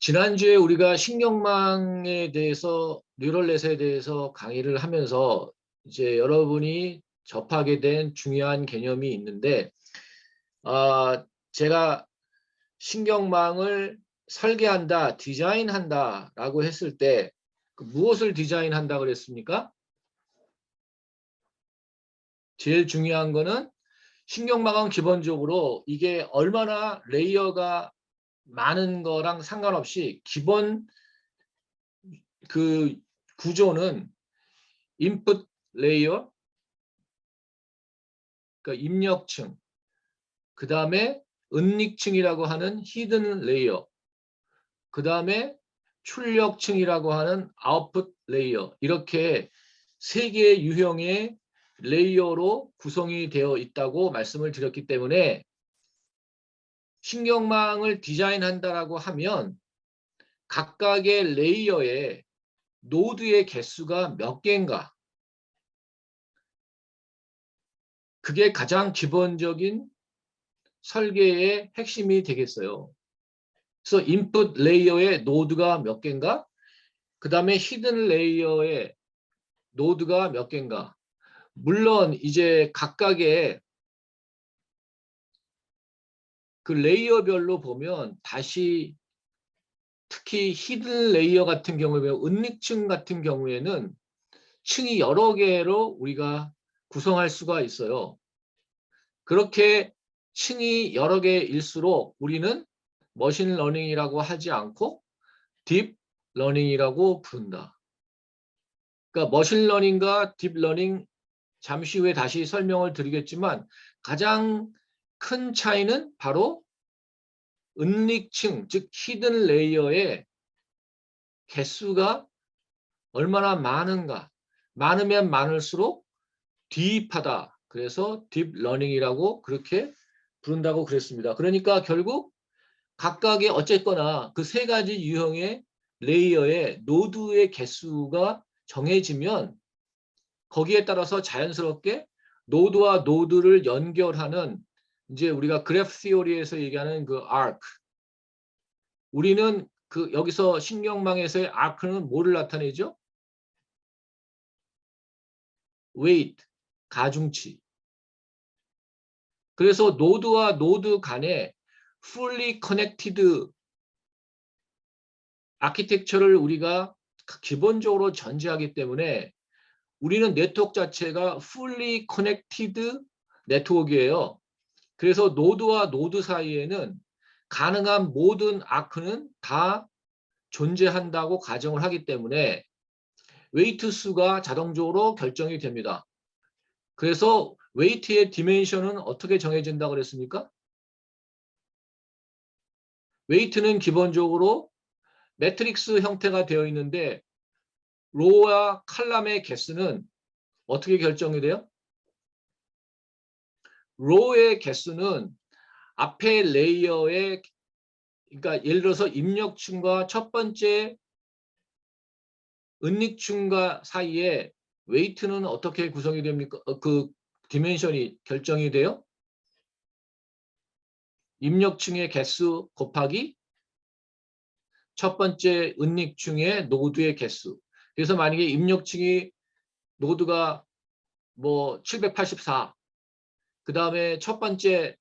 지난주에 우리가 신경망에 대해서 뉴럴넷에 대해서 강의를 하면서 이제 여러분이 접하게 된 중요한 개념이 있는데 제가 신경망을 설계한다, 디자인한다 라고 했을 때 무엇을 디자인한다 그랬습니까? 제일 중요한 거는 신경망은 기본적으로 이게 얼마나 레이어가 많은 거랑 상관없이 기본 그 구조는 인풋 레이어, 그러니까 입력층, 그 다음에 은닉층이라고 하는 히든 레이어, 그 다음에 출력층이라고 하는 아웃풋 레이어, 이렇게 세 개의 유형의 레이어로 구성이 되어 있다고 말씀을 드렸기 때문에 신경망을 디자인한다라고 하면 각각의 레이어에 노드의 개수가 몇 개인가, 그게 가장 기본적인 설계의 핵심이 되겠어요. 그래서 인풋 레이어의 노드가 몇 개인가, 그 다음에 히든 레이어의 노드가 몇 개인가. 물론 이제 각각의 그 레이어별로 보면 다시 특히 히든 레이어 같은 경우에 은닉층 같은 경우에는 층이 여러 개로 우리가 구성할 수가 있어요. 그렇게 층이 여러 개일수록 우리는 머신러닝이라고 하지 않고 딥러닝이라고 부른다. 그러니까 머신러닝과 딥러닝 잠시 후에 다시 설명을 드리겠지만 가장 큰 차이는 바로 은닉층, 즉 히든 레이어의 개수가 얼마나 많은가. 많으면 많을수록 딥하다. 그래서 딥러닝이라고 그렇게 부른다고 그랬습니다. 그러니까 결국 각각의 어쨌거나 그 세 가지 유형의 레이어의 노드의 개수가 정해지면 거기에 따라서 자연스럽게 노드와 노드를 연결하는 이제 우리가 그래프 시오리에서 얘기하는 그 아크, 우리는 그 여기서 신경망에서의 아크는 뭐를 나타내죠? 웨이트, 가중치. 그래서 노드와 노드 간에 fully connected 아키텍처를 우리가 기본적으로 전제하기 때문에 우리는 네트워크 자체가 fully connected 네트워크예요. 그래서 노드와 노드 사이에는 가능한 모든 아크는 다 존재한다고 가정을 하기 때문에 웨이트 수가 자동적으로 결정이 됩니다. 그래서 웨이트의 디멘션은 어떻게 정해진다고 그랬습니까? 웨이트는 기본적으로 매트릭스 형태가 되어 있는데 로우와 칼럼의 개수는 어떻게 결정이 돼요? 로우의 개수는 앞에 레이어의, 그러니까 예를 들어서 입력층과 첫 번째 은닉층과 사이에 웨이트는 어떻게 구성이 됩니까? 그 디멘션이 결정이 돼요? 입력층의 개수 곱하기 첫 번째 은닉층의 노드의 개수. 그래서 만약에 입력층이 노드가 뭐 784, 그 다음에 첫 번째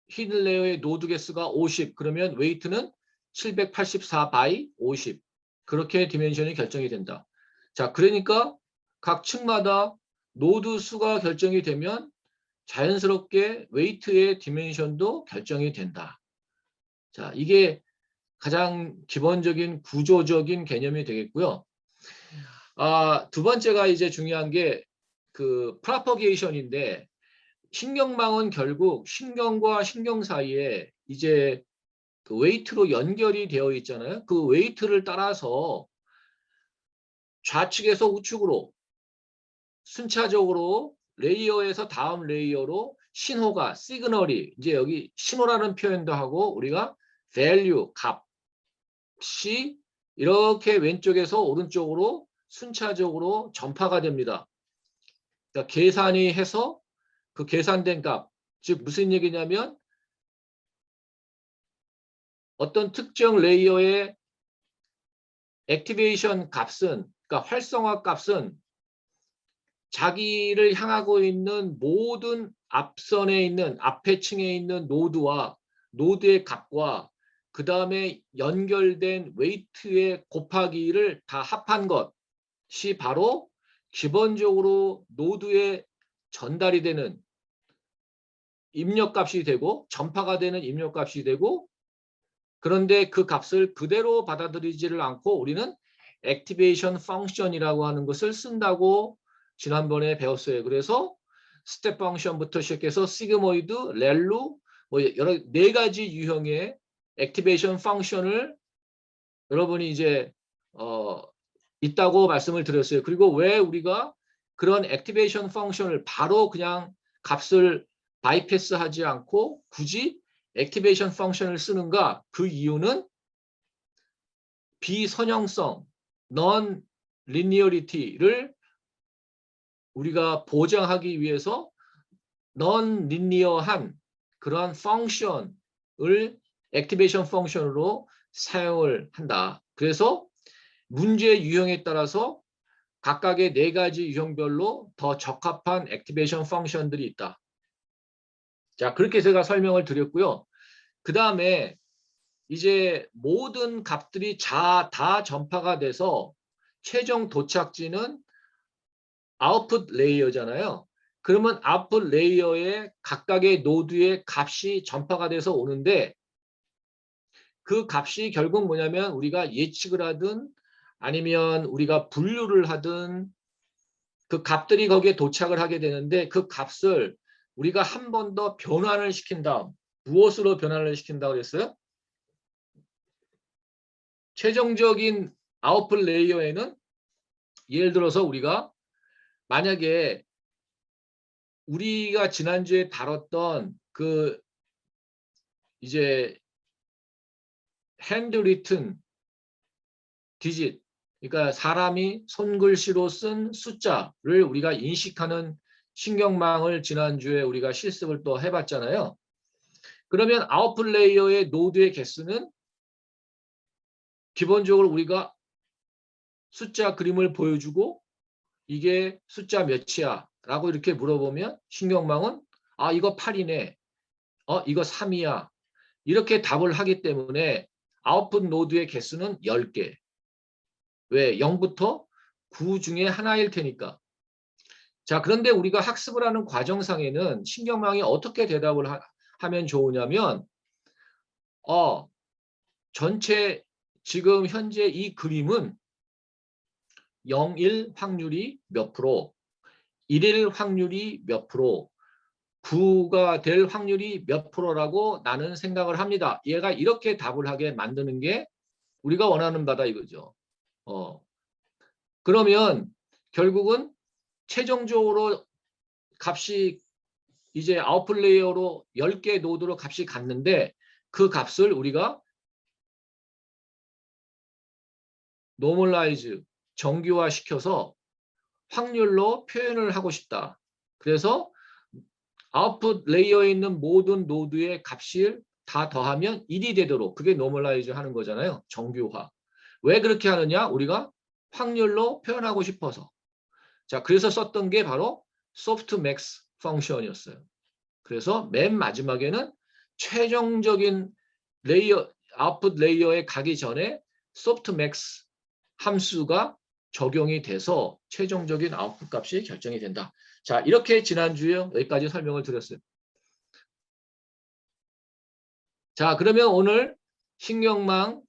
히든 레이어의 노드 개수가 50, 그러면 웨이트는 784 바이 50. 그렇게 디멘션이 결정이 된다. 자, 그러니까 각 층마다 노드 수가 결정이 되면 자연스럽게 웨이트의 디멘션도 결정이 된다. 자, 이게 가장 기본적인 구조적인 개념이 되겠고요. 두 번째가 이제 중요한 게 그 프로퍼게이션인데, 신경망은 결국 신경과 신경 사이에 이제 그 웨이트로 연결이 되어 있잖아요. 그 웨이트를 따라서 좌측에서 우측으로 순차적으로 레이어에서 다음 레이어로 신호가, 시그널이, 이제 여기 신호라는 표현도 하고 우리가 value, 값이 이렇게 왼쪽에서 오른쪽으로 순차적으로 전파가 됩니다. 그러니까 계산이 해서 그 계산된 값, 즉 무슨 얘기냐면 어떤 특정 레이어의 액티베이션 값은, 그러니까 활성화 값은 자기를 향하고 있는 모든 앞선에 있는 앞에 층에 있는 노드와 노드의 값과 그 다음에 연결된 웨이트의 곱하기를 다 합한 것이 바로 기본적으로 노드에 전달이 되는 입력값이 되고 전파가 되는 입력값이 되고, 그런데 그 값을 그대로 받아들이지를 않고 우리는 액티베이션 펑션이라고 하는 것을 쓴다고 지난번에 배웠어요. 그래서 스텝 펑션부터 시작해서 시그모이드, 렐루, 뭐 여러 네 가지 유형의 액티베이션 펑션을 여러분이 이제 있다고 말씀을 드렸어요. 그리고 왜 우리가 그런 액티베이션 펑션을 바로 그냥 값을 바이패스하지 않고 굳이 액티베이션 펑션을 쓰는가? 그 이유는 비선형성, non linearity를 우리가 보장하기 위해서 non linear한 그러한 펑션을 액티베이션 펑션으로 사용을 한다. 그래서 문제 유형에 따라서 각각의 네 가지 유형별로 더 적합한 액티베이션 펑션들이 있다. 자, 그렇게 제가 설명을 드렸고요. 그 다음에 이제 모든 값들이 다 전파가 돼서 최종 도착지는 아웃풋 레이어잖아요. 그러면 아웃풋 레이어의 각각의 노드의 값이 전파가 돼서 오는데, 그 값이 결국 뭐냐면 우리가 예측을 하든 아니면 우리가 분류를 하든 그 값들이 거기에 도착을 하게 되는데, 그 값을 우리가 한 번 더 변환을 시킨 다음, 무엇으로 변환을 시킨다고 그랬어요? 최종적인 아웃풋 레이어에는 예를 들어서 우리가 만약에 우리가 지난주에 다뤘던 그 이제 핸드리튼 디짓, 그러니까 사람이 손글씨로 쓴 숫자를 우리가 인식하는 신경망을 지난주에 우리가 실습을 또 해봤잖아요. 그러면 아웃풋 레이어의 노드의 개수는 기본적으로 우리가 숫자 그림을 보여주고 이게 숫자 몇이야 라고 이렇게 물어보면 신경망은 이거 8이네, 이거 3이야, 이렇게 답을 하기 때문에 아웃풋 노드의 개수는 10개. 왜? 0부터 9 중에 하나일 테니까. 자, 그런데 우리가 학습을 하는 과정상에는 신경망이 어떻게 대답을 하면 좋으냐면 전체 지금 현재 이 그림은 0일 확률이 몇 프로, 1일 확률이 몇 프로, 9가 될 확률이 몇 프로라고 나는 생각을 합니다. 얘가 이렇게 답을 하게 만드는 게 우리가 원하는 바다 이거죠. 그러면 결국은 최종적으로 값이 이제 아웃풋 레이어로 10개 노드로 값이 갔는데, 그 값을 우리가 노멀라이즈, 정규화 시켜서 확률로 표현을 하고 싶다. 그래서 아웃풋 레이어에 있는 모든 노드의 값을 다 더하면 1이 되도록, 그게 노멀라이즈 하는 거잖아요. 정규화. 왜 그렇게 하느냐? 우리가 확률로 표현하고 싶어서. 자, 그래서 썼던 게 바로 소프트맥스 펑션이었어요. 그래서 맨 마지막에는 최종적인 레이어, 아웃풋 레이어에 가기 전에 소프트맥스 함수가 적용이 돼서 최종적인 아웃풋 값이 결정이 된다. 자, 이렇게 지난주에 여기까지 설명을 드렸어요. 자, 그러면 오늘 신경망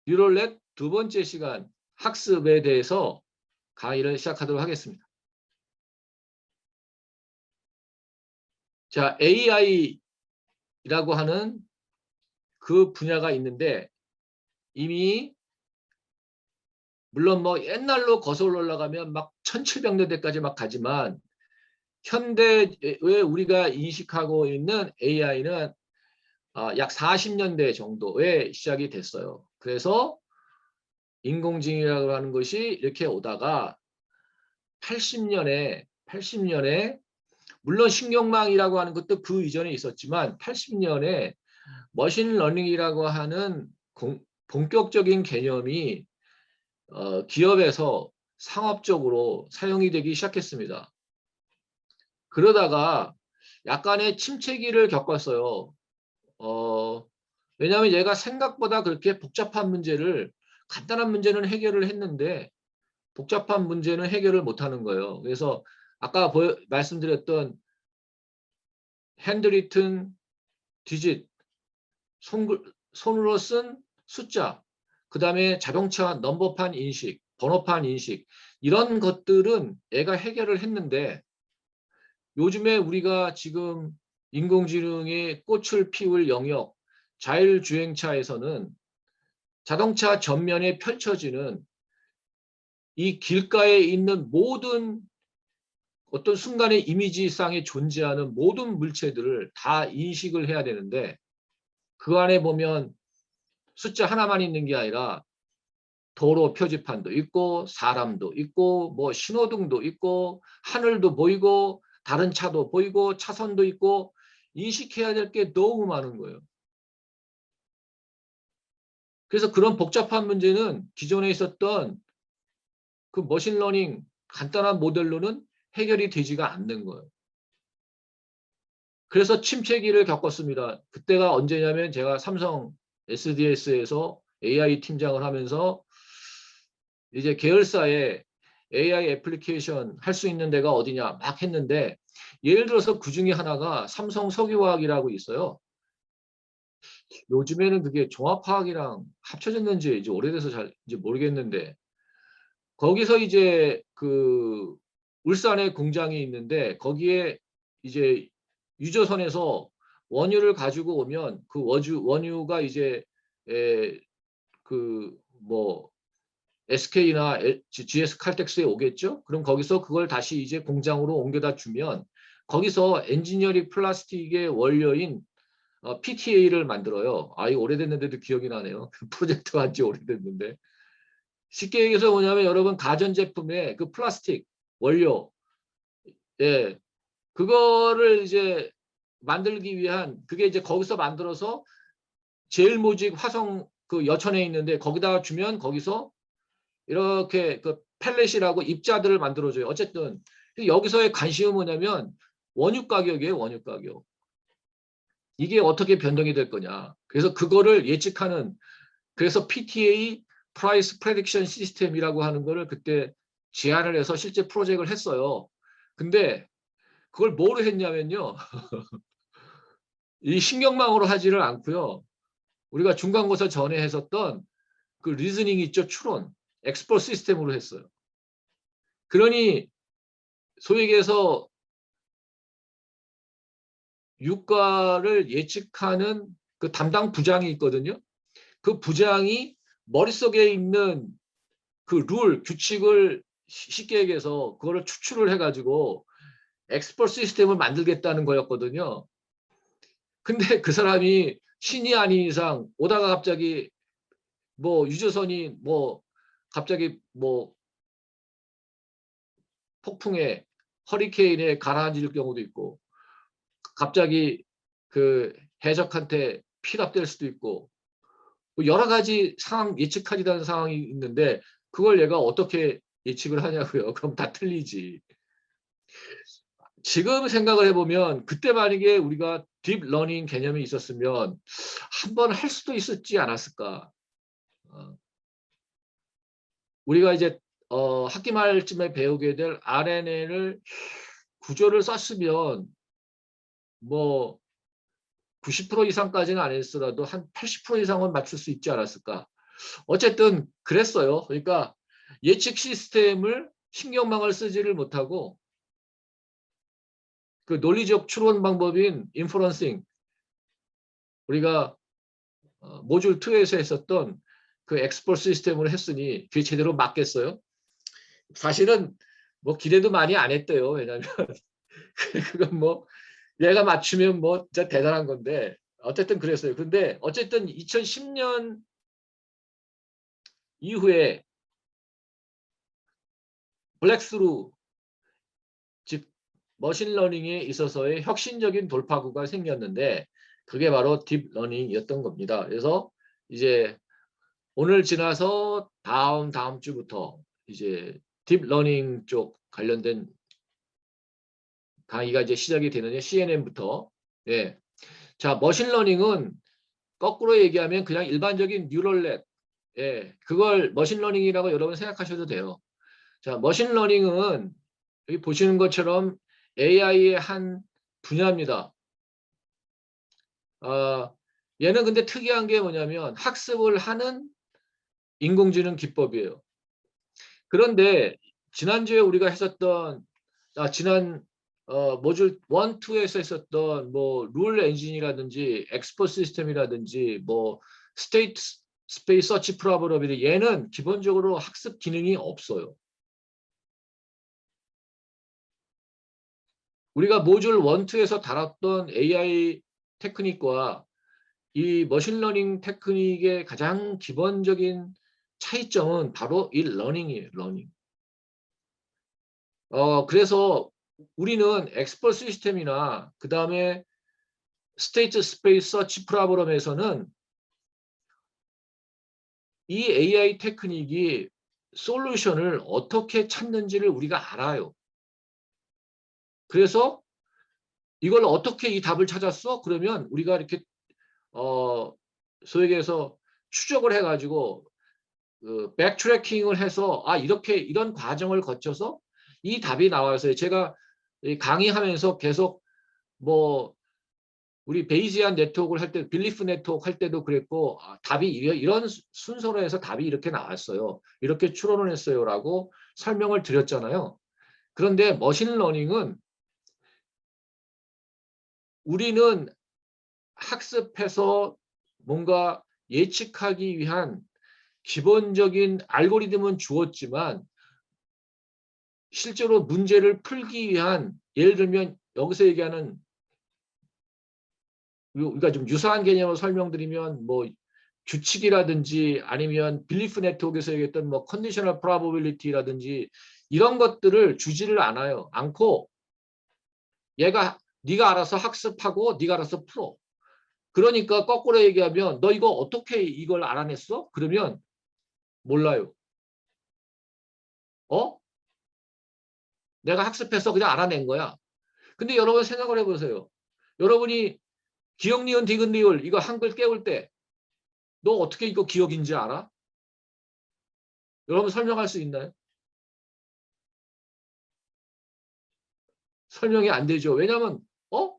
뉴럴넷 두 번째 시간 학습에 대해서 강의를 시작하도록 하겠습니다. 자, AI라고 하는 그 분야가 있는데, 이미 물론 뭐 옛날로 거슬러 올라가면 막 1700년대까지 막 가지만, 현대에 우리가 인식하고 있는 AI는 약 40년대 정도에 시작이 됐어요. 그래서 인공지능이라고 하는 것이 이렇게 오다가 80년에 물론 신경망이라고 하는 것도 그 이전에 있었지만 80년에 머신러닝이라고 하는 본격적인 개념이 기업에서 상업적으로 사용이 되기 시작했습니다. 그러다가 약간의 침체기를 겪었어요. 왜냐하면 얘가 생각보다 그렇게 복잡한 문제를 간단한 문제는 해결을 했는데 복잡한 문제는 해결을 못하는 거예요. 그래서 아까 말씀드렸던 핸드리튼 디짓, 손으로 쓴 숫자, 그 다음에 자동차 넘버판 인식, 번호판 인식, 이런 것들은 애가 해결을 했는데 요즘에 우리가 지금 인공지능의 꽃을 피울 영역, 자율주행차에서는 자동차 전면에 펼쳐지는 이 길가에 있는 모든 어떤 순간의 이미지상에 존재하는 모든 물체들을 다 인식을 해야 되는데 그 안에 보면 숫자 하나만 있는 게 아니라 도로 표지판도 있고 사람도 있고 뭐 신호등도 있고 하늘도 보이고 다른 차도 보이고 차선도 있고 인식해야 될 게 너무 많은 거예요. 그래서 그런 복잡한 문제는 기존에 있었던 그 머신러닝 간단한 모델로는 해결이 되지가 않는 거예요. 그래서 침체기를 겪었습니다. 그때가 언제냐면 제가 삼성 SDS에서 AI 팀장을 하면서 이제 계열사에 AI 애플리케이션 할 수 있는 데가 어디냐 막 했는데 예를 들어서 그 중에 하나가 삼성 석유화학이라고 있어요. 요즘에는 그게 종합화학이랑 합쳐졌는지 이제 오래돼서 잘 이제 모르겠는데 거기서 이제 그 울산에 공장이 있는데 거기에 이제 유조선에서 원유를 가지고 오면 그 원유가 이제 그 뭐 SK나 GS 칼텍스에 오겠죠? 그럼 거기서 그걸 다시 이제 공장으로 옮겨다 주면 거기서 엔지니어링 플라스틱의 원료인 PTA를 만들어요. 이거 오래됐는데도 기억이 나네요. 프로젝트 한지 오래됐는데. 쉽게 얘기해서 뭐냐면 여러분 가전제품의 그 플라스틱 원료, 예, 그거를 이제 만들기 위한 그게 이제 거기서 만들어서 제일모직 화성 그 여천에 있는데 거기다 주면 거기서 이렇게 그 펠렛이라고 입자들을 만들어줘요. 어쨌든 여기서의 관심은 뭐냐면 원유 가격이에요. 원유 가격. 이게 어떻게 변동이 될 거냐. 그래서 그거를 예측하는 그래서 PTA Price Prediction System이라고 하는 거를 그때 제안을 해서 실제 프로젝트를 했어요. 근데 그걸 뭐로 했냐면요. 이 신경망으로 하지를 않고요. 우리가 중간고사 전에 했었던 그 리즈닝 있죠. 추론. 엑스퍼트 시스템으로 했어요. 그러니 소위 얘기해서 유가를 예측하는 그 담당 부장이 있거든요. 그 부장이 머릿속에 있는 그 룰, 규칙을 쉽게 얘기해서 그거를 추출을 해가지고 엑스퍼트 시스템을 만들겠다는 거였거든요. 근데 그 사람이 신이 아닌 이상 오다가 갑자기 뭐 유조선이 뭐 갑자기 뭐 폭풍에 허리케인에 가라앉을 경우도 있고 갑자기 그 해적한테 피랍될 수도 있고 뭐 여러 가지 상황 예측하지도 상황이 있는데 그걸 얘가 어떻게 예측을 하냐고요. 그럼 다 틀리지. 지금 생각을 해보면 그때 만약에 우리가 딥러닝 개념이 있었으면 한번 할 수도 있었지 않았을까. 우리가 이제 학기 말쯤에 배우게 될 RNN을 구조를 썼으면 뭐 90% 이상까지는 안 했더라도 한 80% 이상은 맞출 수 있지 않았을까. 어쨌든 그랬어요. 그러니까 예측 시스템을 신경망을 쓰지를 못하고 그 논리적 추론 방법인 인퍼런싱 우리가 모듈 2에서 했었던 그 엑스퍼트 시스템을 했으니 그게 제대로 맞겠어요? 사실은 뭐 기대도 많이 안 했대요. 왜냐하면 그건 뭐 얘가 맞추면 뭐 진짜 대단한 건데 어쨌든 그랬어요. 근데 어쨌든 2010년 이후에 블랙스루 즉 머신러닝에 있어서의 혁신적인 돌파구가 생겼는데 그게 바로 딥러닝이었던 겁니다. 그래서 이제 오늘 지나서 다음 주부터 이제 딥러닝 쪽 관련된 강의가 이제 시작이 되는데 CNN부터. 예. 자, 머신러닝은 거꾸로 얘기하면 그냥 일반적인 뉴럴넷. 예. 그걸 머신러닝이라고 여러분 생각하셔도 돼요. 자, 머신러닝은 여기 보시는 것처럼 AI의 한 분야입니다. 얘는 근데 특이한 게 뭐냐면 학습을 하는 인공지능 기법이에요. 그런데 지난주에 우리가 했었던 지난 모듈 1, 2에서 했었던 뭐 룰 엔진이라든지 엑스포 시스템이라든지 뭐 스테이트 스페이스 서치 프로버러빌리 얘는 기본적으로 학습 기능이 없어요. 우리가 모듈 1, 2에서 다뤘던 AI 테크닉과 이 머신러닝 테크닉의 가장 기본적인 차이점은 바로 이 러닝이에요. 러닝. 그래서 우리는 엑스퍼트 시스템이나 그 다음에 스테이트 스페이스 서치 프로그램에서는 이 AI 테크닉이 솔루션을 어떻게 찾는지를 우리가 알아요. 그래서 이걸 어떻게 이 답을 찾았어? 그러면 우리가 이렇게 소위 얘기해서 추적을 해가지고 백트래킹을 해서 이렇게 이런 과정을 거쳐서 이 답이 나와서 제가 강의하면서 계속 뭐 우리 베이지안 네트워크를 할 때 빌리프 네트워크 할 때도 그랬고 답이 이런 순서로 해서 답이 이렇게 나왔어요. 이렇게 추론을 했어요라고 설명을 드렸잖아요. 그런데 머신러닝은 우리는 학습해서 뭔가 예측하기 위한 기본적인 알고리즘은 주었지만 실제로 문제를 풀기 위한 예를 들면 여기서 얘기하는 우리가 좀 유사한 개념을 설명드리면 뭐 규칙이라든지 아니면 빌리프 네트워크에서 얘기했던 뭐 컨디셔널 프로바빌리티라든지 이런 것들을 주지를 않고 네가 알아서 학습하고 네가 알아서 풀어. 그러니까 거꾸로 얘기하면 너 이거 어떻게 이걸 알아냈어? 그러면 몰라요. 내가 학습해서 그냥 알아낸 거야. 근데 여러분 생각을 해보세요. 여러분이 기억, 니은, 디귿, 리을 이거 한글 깨울 때 너 어떻게 이거 기억인지 알아? 여러분 설명할 수 있나요? 설명이 안 되죠. 왜냐하면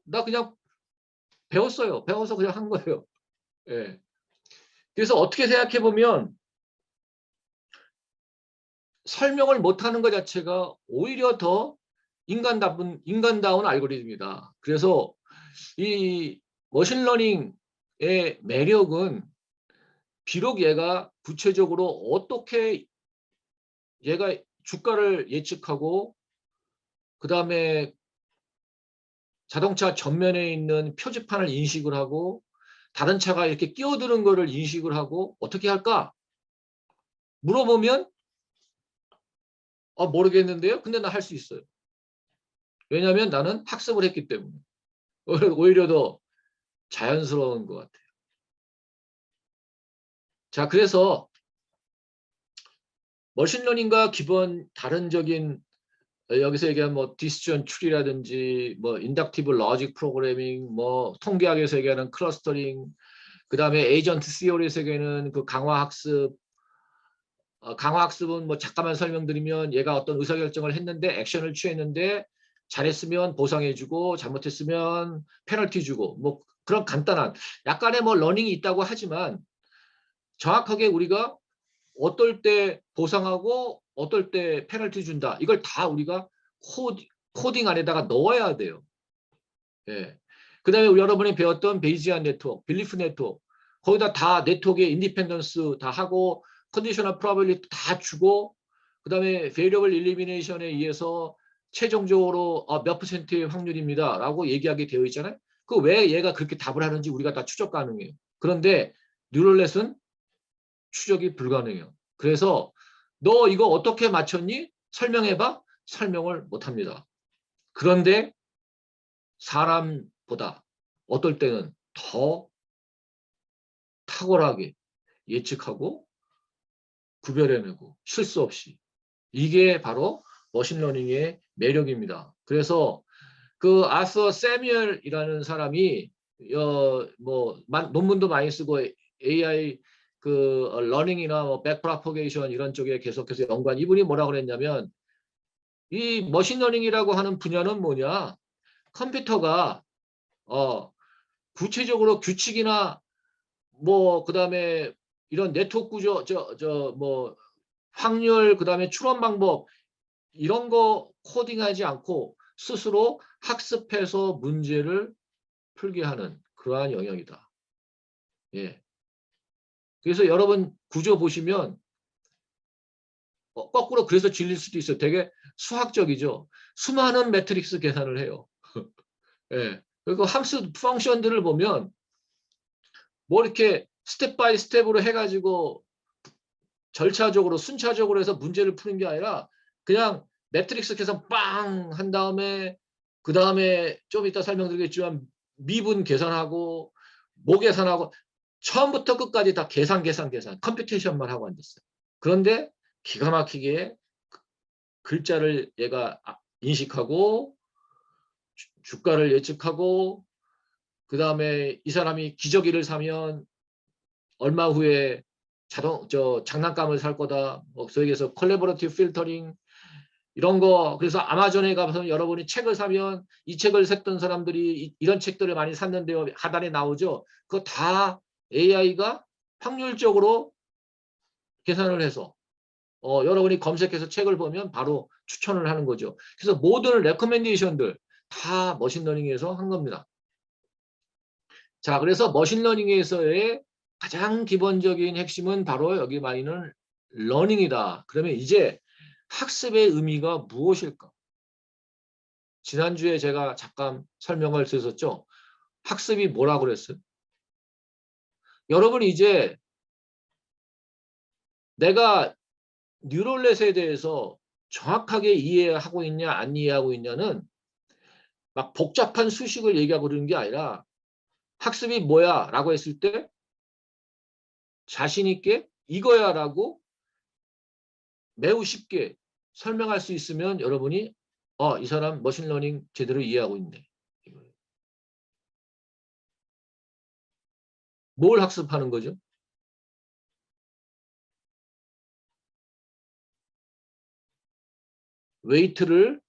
나 그냥 배웠어요. 배워서 그냥 한 거예요. 예. 그래서 어떻게 생각해 보면 설명을 못하는 것 자체가 오히려 더 인간다운 알고리즘이다. 그래서 이 머신러닝의 매력은 비록 얘가 구체적으로 어떻게 얘가 주가를 예측하고 그 다음에 자동차 전면에 있는 표지판을 인식을 하고 다른 차가 이렇게 끼어드는 거를 인식을 하고 어떻게 할까? 물어보면 모르겠는데요. 근데 나 할 수 있어요. 왜냐하면 나는 학습을 했기 때문에. 오히려 더 자연스러운 것 같아요. 자, 그래서 머신러닝과 기본 다른적인 여기서 얘기한 뭐 디시전 트리라든지 뭐 인덕티브 로직 프로그래밍 뭐 통계학에서 얘기하는 클러스터링 그다음에 에이전트 시어리에서 얘기하는 그 강화학습 강화학습은 뭐 잠깐만 설명드리면 얘가 어떤 의사결정을 했는데 액션을 취했는데 잘했으면 보상해주고 잘못했으면 페널티 주고 뭐 그런 간단한 약간의 뭐 러닝이 있다고 하지만 정확하게 우리가 어떨 때 보상하고 어떨 때 페널티 준다. 이걸 다 우리가 코딩 안에다가 넣어야 돼요. 예. 그 다음에 여러분이 배웠던 베이지안 네트워크, 빌리프 네트워크 거기다 다 네트워크의 인디펜던스 다 하고 컨디셔널 프로바빌리티 다 주고 그 다음에 베리어블 일리미네이션에 의해서 최종적으로 몇 퍼센트의 확률입니다. 라고 얘기하게 되어 있잖아요. 그 왜 얘가 그렇게 답을 하는지 우리가 다 추적 가능해요. 그런데 뉴럴넷은 추적이 불가능해요. 그래서 너 이거 어떻게 맞췄니? 설명해봐. 설명을 못합니다. 그런데 사람보다 어떨 때는 더 탁월하게 예측하고 구별해내고 실수 없이. 이게 바로 머신러닝의 매력입니다. 그래서 그 아서 세뮤얼이라는 사람이 뭐 논문도 많이 쓰고 AI 그 러닝이나 뭐 백프로포게이션 이런 쪽에 계속해서 연구한 이분이 뭐라 그랬냐면 이 머신러닝이라고 하는 분야는 뭐냐? 컴퓨터가 구체적으로 규칙이나 뭐 그다음에 이런 네트워크 구조 뭐 확률 그다음에 추론 방법 이런 거 코딩하지 않고 스스로 학습해서 문제를 풀게 하는 그러한 영역이다. 예. 그래서 여러분 구조 보시면 거꾸로 그래서 질릴 수도 있어요. 되게 수학적이죠. 수많은 매트릭스 계산을 해요. 예. 그리고 함수 펑션들을 보면 뭐 이렇게 스텝 바이 스텝으로 해가지고 절차적으로 순차적으로 해서 문제를 푸는 게 아니라 그냥 매트릭스 계산 빵 한 다음에 그 다음에 좀 이따 설명드리겠지만 미분 계산하고 모 계산하고 처음부터 끝까지 다 계산 컴퓨테이션만 하고 앉았어요. 그런데 기가 막히게 글자를 얘가 인식하고 주가를 예측하고 그 다음에 이 사람이 기저귀를 사면 얼마 후에 장난감을 살 거다. 뭐 소위 해서 콜래보레이티브 필터링 이런 거. 그래서 아마존에 가서 여러분이 책을 사면 이 책을 샀던 사람들이 이런 책들을 많이 샀는데요. 하단에 나오죠. 그거 다 AI가 확률적으로 계산을 해서 여러분이 검색해서 책을 보면 바로 추천을 하는 거죠. 그래서 모든 레커멘데이션들 다 머신러닝에서 한 겁니다. 자, 그래서 머신러닝에서의 가장 기본적인 핵심은 바로 여기 많이 있는 러닝이다. 그러면 이제 학습의 의미가 무엇일까? 지난주에 제가 잠깐 설명을 드렸었죠. 학습이 뭐라고 그랬어요? 여러분이 이제 내가 뉴럴넷에 대해서 정확하게 이해하고 있냐 안 이해하고 있냐는 막 복잡한 수식을 얘기하고 그러는 게 아니라 학습이 뭐야 라고 했을 때 자신 있게 이거야 라고 매우 쉽게 설명할 수 있으면 여러분이 이 사람 머신러닝 제대로 이해하고 있네. 뭘 학습하는 거죠? 웨이트를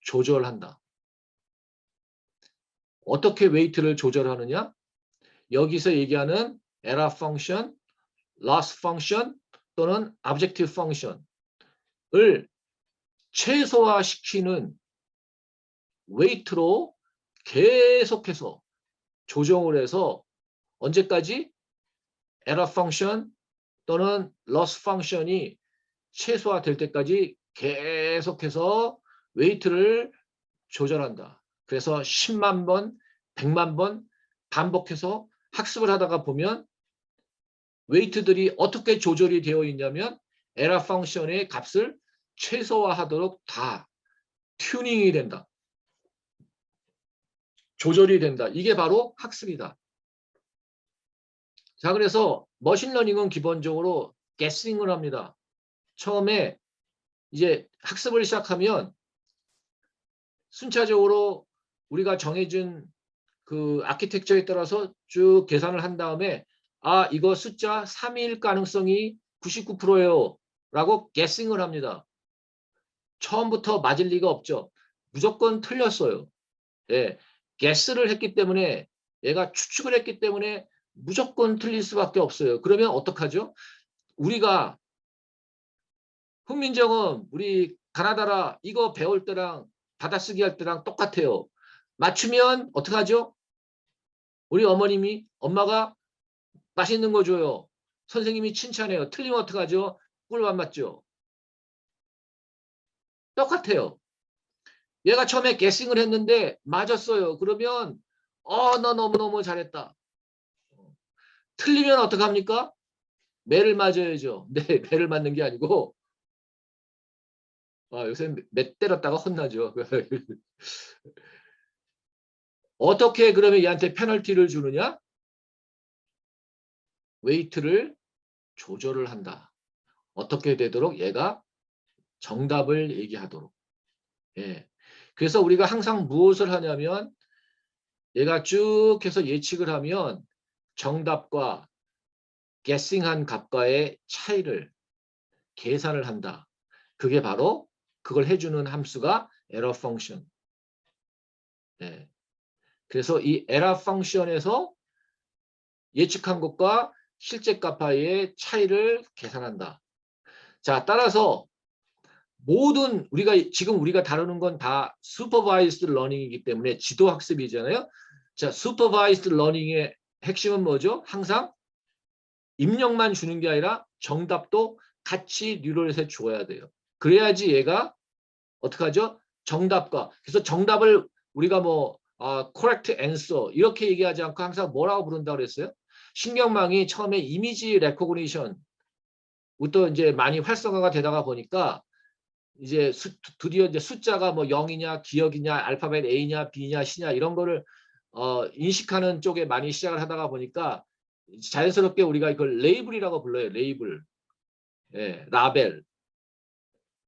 조절한다. 어떻게 웨이트를 조절하느냐? 여기서 얘기하는 에러 펑션, loss 펑션 또는 objective 펑션을 최소화시키는 웨이트로 계속해서 조정을 해서 언제까지 에러 펑션 또는 loss 펑션이 최소화될 때까지 계속해서 웨이트를 조절한다. 그래서 10만 번, 100만 번 반복해서 학습을 하다가 보면 웨이트들이 어떻게 조절이 되어 있냐면 에러 펑션의 값을 최소화하도록 다 튜닝이 된다. 조절이 된다. 이게 바로 학습이다. 자, 그래서 머신러닝은 기본적으로 게싱을 합니다. 처음에 이제 학습을 시작하면 순차적으로 우리가 정해진 그 아키텍처에 따라서 쭉 계산을 한 다음에 이거 숫자 3일 가능성이 99%예요 라고 게싱을 합니다. 처음부터 맞을 리가 없죠. 무조건 틀렸어요. 예, 게스를 했기 때문에 얘가 추측을 했기 때문에 무조건 틀릴 수밖에 없어요. 그러면 어떡하죠? 우리가 훈민정음 우리 가나다라 이거 배울 때랑 받아쓰기 할 때랑 똑같아요. 맞추면 어떡하죠? 우리 엄마가 맛있는 거 줘요. 선생님이 칭찬해요. 틀리면 어떡하죠? 꿀 안 맞죠? 똑같아요. 얘가 처음에 게싱을 했는데 맞았어요. 그러면 나 너무너무 잘했다. 틀리면 어떡합니까? 매를 맞아야죠. 네, 매를 맞는 게 아니고 요새 매 때렸다가 혼나죠. 어떻게 그러면 얘한테 페널티를 주느냐? 웨이트를 조절을 한다. 어떻게 되도록 얘가 정답을 얘기하도록. 예. 그래서 우리가 항상 무엇을 하냐면 얘가 쭉 해서 예측을 하면 정답과 guessing한 값과의 차이를 계산을 한다. 그게 바로 그걸 해주는 함수가 error function. 예. 그래서 이 error function에서 예측한 것과 실제 값과의 차이를 계산한다. 자, 따라서 모든 지금 우리가 다루는 건 다 supervised learning이기 때문에 지도 학습이잖아요. 자, supervised learning의 핵심은 뭐죠? 항상 입력만 주는 게 아니라 정답도 같이 뉴럴넷에 줘야 돼요. 그래야지 얘가 어떻게 하죠? 정답과 그래서 정답을 우리가 뭐 correct answer 이렇게 얘기하지 않고 항상 뭐라고 부른다고 그랬어요? 신경망이 처음에 이미지 레코그니션부터 이제 많이 활성화가 되다가 보니까 이제 드디어 이제 숫자가 뭐 0이냐 기억이냐 알파벳 A냐 B냐 C냐 이런 거를 인식하는 쪽에 많이 시작을 하다가 보니까 자연스럽게 우리가 이걸 레이블이라고 불러요. 레이블. 예, 라벨.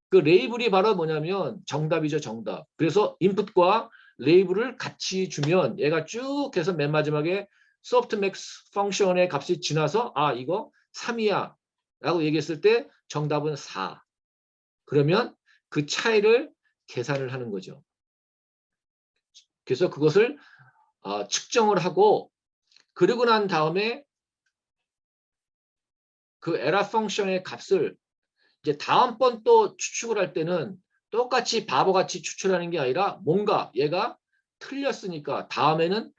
그 레이블이 바로 뭐냐면 정답이죠. 정답. 그래서 인풋과 레이블을 같이 주면 얘가 쭉 해서 맨 마지막에 소프트맥스 펑션의 값이 지나서 이거 3이야 라고 얘기했을 때 정답은 4. 그러면 그 차이를 계산을 하는 거죠. 그래서 그것을 측정을 하고 그러고 난 다음에 그 에라 펑션의 값을 이제 다음번 또 추측을 할 때는 똑같이 바보같이 추출하는 게 아니라 뭔가 얘가 틀렸으니까 다음에는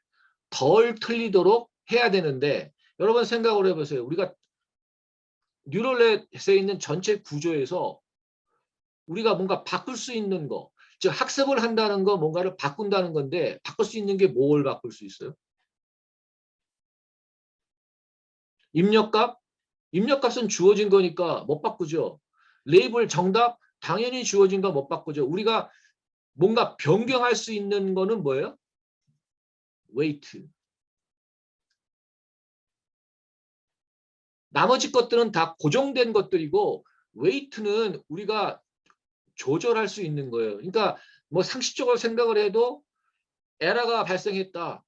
덜 틀리도록 해야 되는데 여러분 생각을 해보세요. 우리가 뉴럴넷에 있는 전체 구조에서 우리가 뭔가 바꿀 수 있는 거, 즉 학습을 한다는 거 뭔가를 바꾼다는 건데 바꿀 수 있는 게 뭘 바꿀 수 있어요? 입력값? 입력값은 주어진 거니까 못 바꾸죠. 레이블 정답? 당연히 주어진 거 못 바꾸죠. 우리가 뭔가 변경할 수 있는 거는 뭐예요? 웨이트. 나머지 것들은 다 고정된 것들이고 웨이트는 우리가 조절할 수 있는 거예요. 그러니까 뭐 상식적으로 생각을 해도 에러가 발생했다.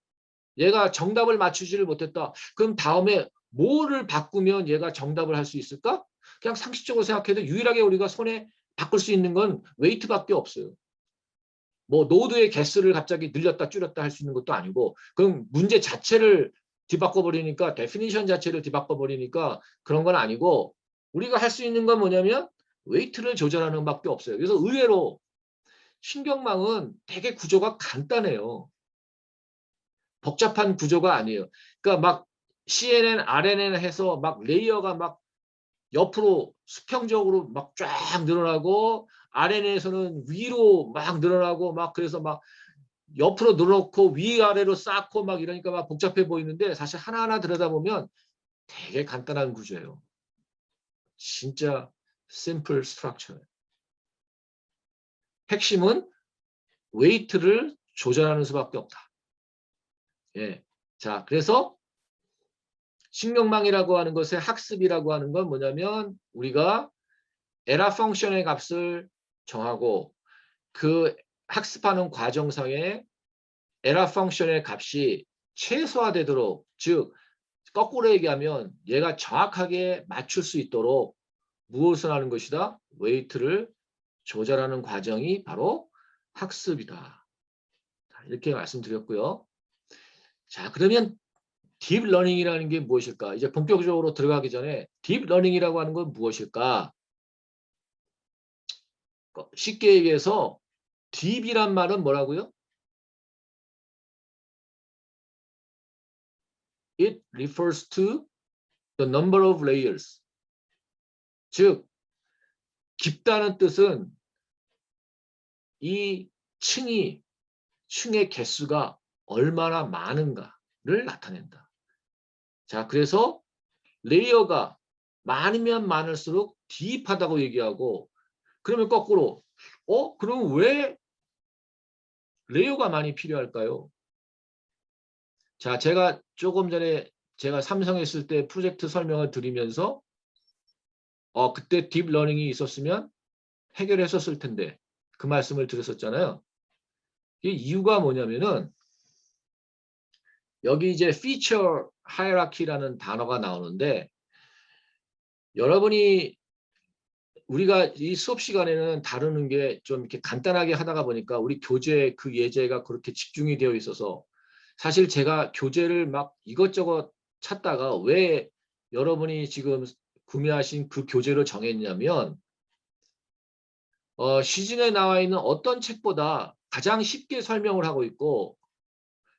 얘가 정답을 맞추지를 못했다. 그럼 다음에 뭐를 바꾸면 얘가 정답을 할 수 있을까? 그냥 상식적으로 생각해도 유일하게 우리가 손에 바꿀 수 있는 건 웨이트밖에 없어요. 뭐 노드의 개수를 갑자기 늘렸다 줄였다 할 수 있는 것도 아니고 그럼 문제 자체를 뒤바꿔 버리니까 데피니션 자체를 뒤바꿔 버리니까 그런 건 아니고 우리가 할 수 있는 건 뭐냐면 웨이트를 조절하는 것밖에 없어요. 그래서 의외로 신경망은 되게 구조가 간단해요. 복잡한 구조가 아니에요. 그러니까 막 CNN, RNN 해서 막 레이어가 막 옆으로 수평적으로 막 쫙 늘어나고 RNN에서는 위로 막 늘어나고 막 그래서 막 옆으로 늘어놓고 위아래로 쌓고 막 이러니까 막 복잡해 보이는데 사실 하나하나 들여다보면 되게 간단한 구조예요. 진짜 simple structure. 핵심은 웨이트를 조절하는 수밖에 없다. 예. 자, 그래서 신경망이라고 하는 것의 학습이라고 하는 건 뭐냐면 우리가 에라 펑션의 값을 정하고 그 학습하는 과정상에 에라 펑션의 값이 최소화되도록 즉 거꾸로 얘기하면 얘가 정확하게 맞출 수 있도록 무엇을 하는 것이다? 웨이트를 조절하는 과정이 바로 학습이다. 이렇게 말씀드렸고요. 자, 그러면 딥러닝이라는 게 무엇일까? 이제 본격적으로 들어가기 전에 딥러닝이라고 하는 건 무엇일까? 쉽게 얘기해서 딥이란 말은 뭐라고요? It refers to the number of layers. 즉 깊다는 뜻은 이 층의 개수가 얼마나 많은가를 나타낸다. 자, 그래서 레이어가 많으면 많을수록 딥하다고 얘기하고 그러면 거꾸로 그럼 왜 레이어가 많이 필요할까요? 자, 제가 조금 전에 제가 삼성에 있을 때 프로젝트 설명을 드리면서 그때 딥러닝이 있었으면 해결했었을 텐데 그 말씀을 드렸었잖아요. 이 이유가 뭐냐면은 여기 이제 피처 하이라키라는 단어가 나오는데 여러분이 우리가 이 수업 시간에는 다루는 게 좀 이렇게 간단하게 하다가 보니까 우리 교재 그 예제가 그렇게 집중이 되어 있어서 사실 제가 교재를 막 이것저것 찾다가 왜 여러분이 지금 구매하신 그 교재를 정했냐면 시중에 나와 있는 어떤 책보다 가장 쉽게 설명을 하고 있고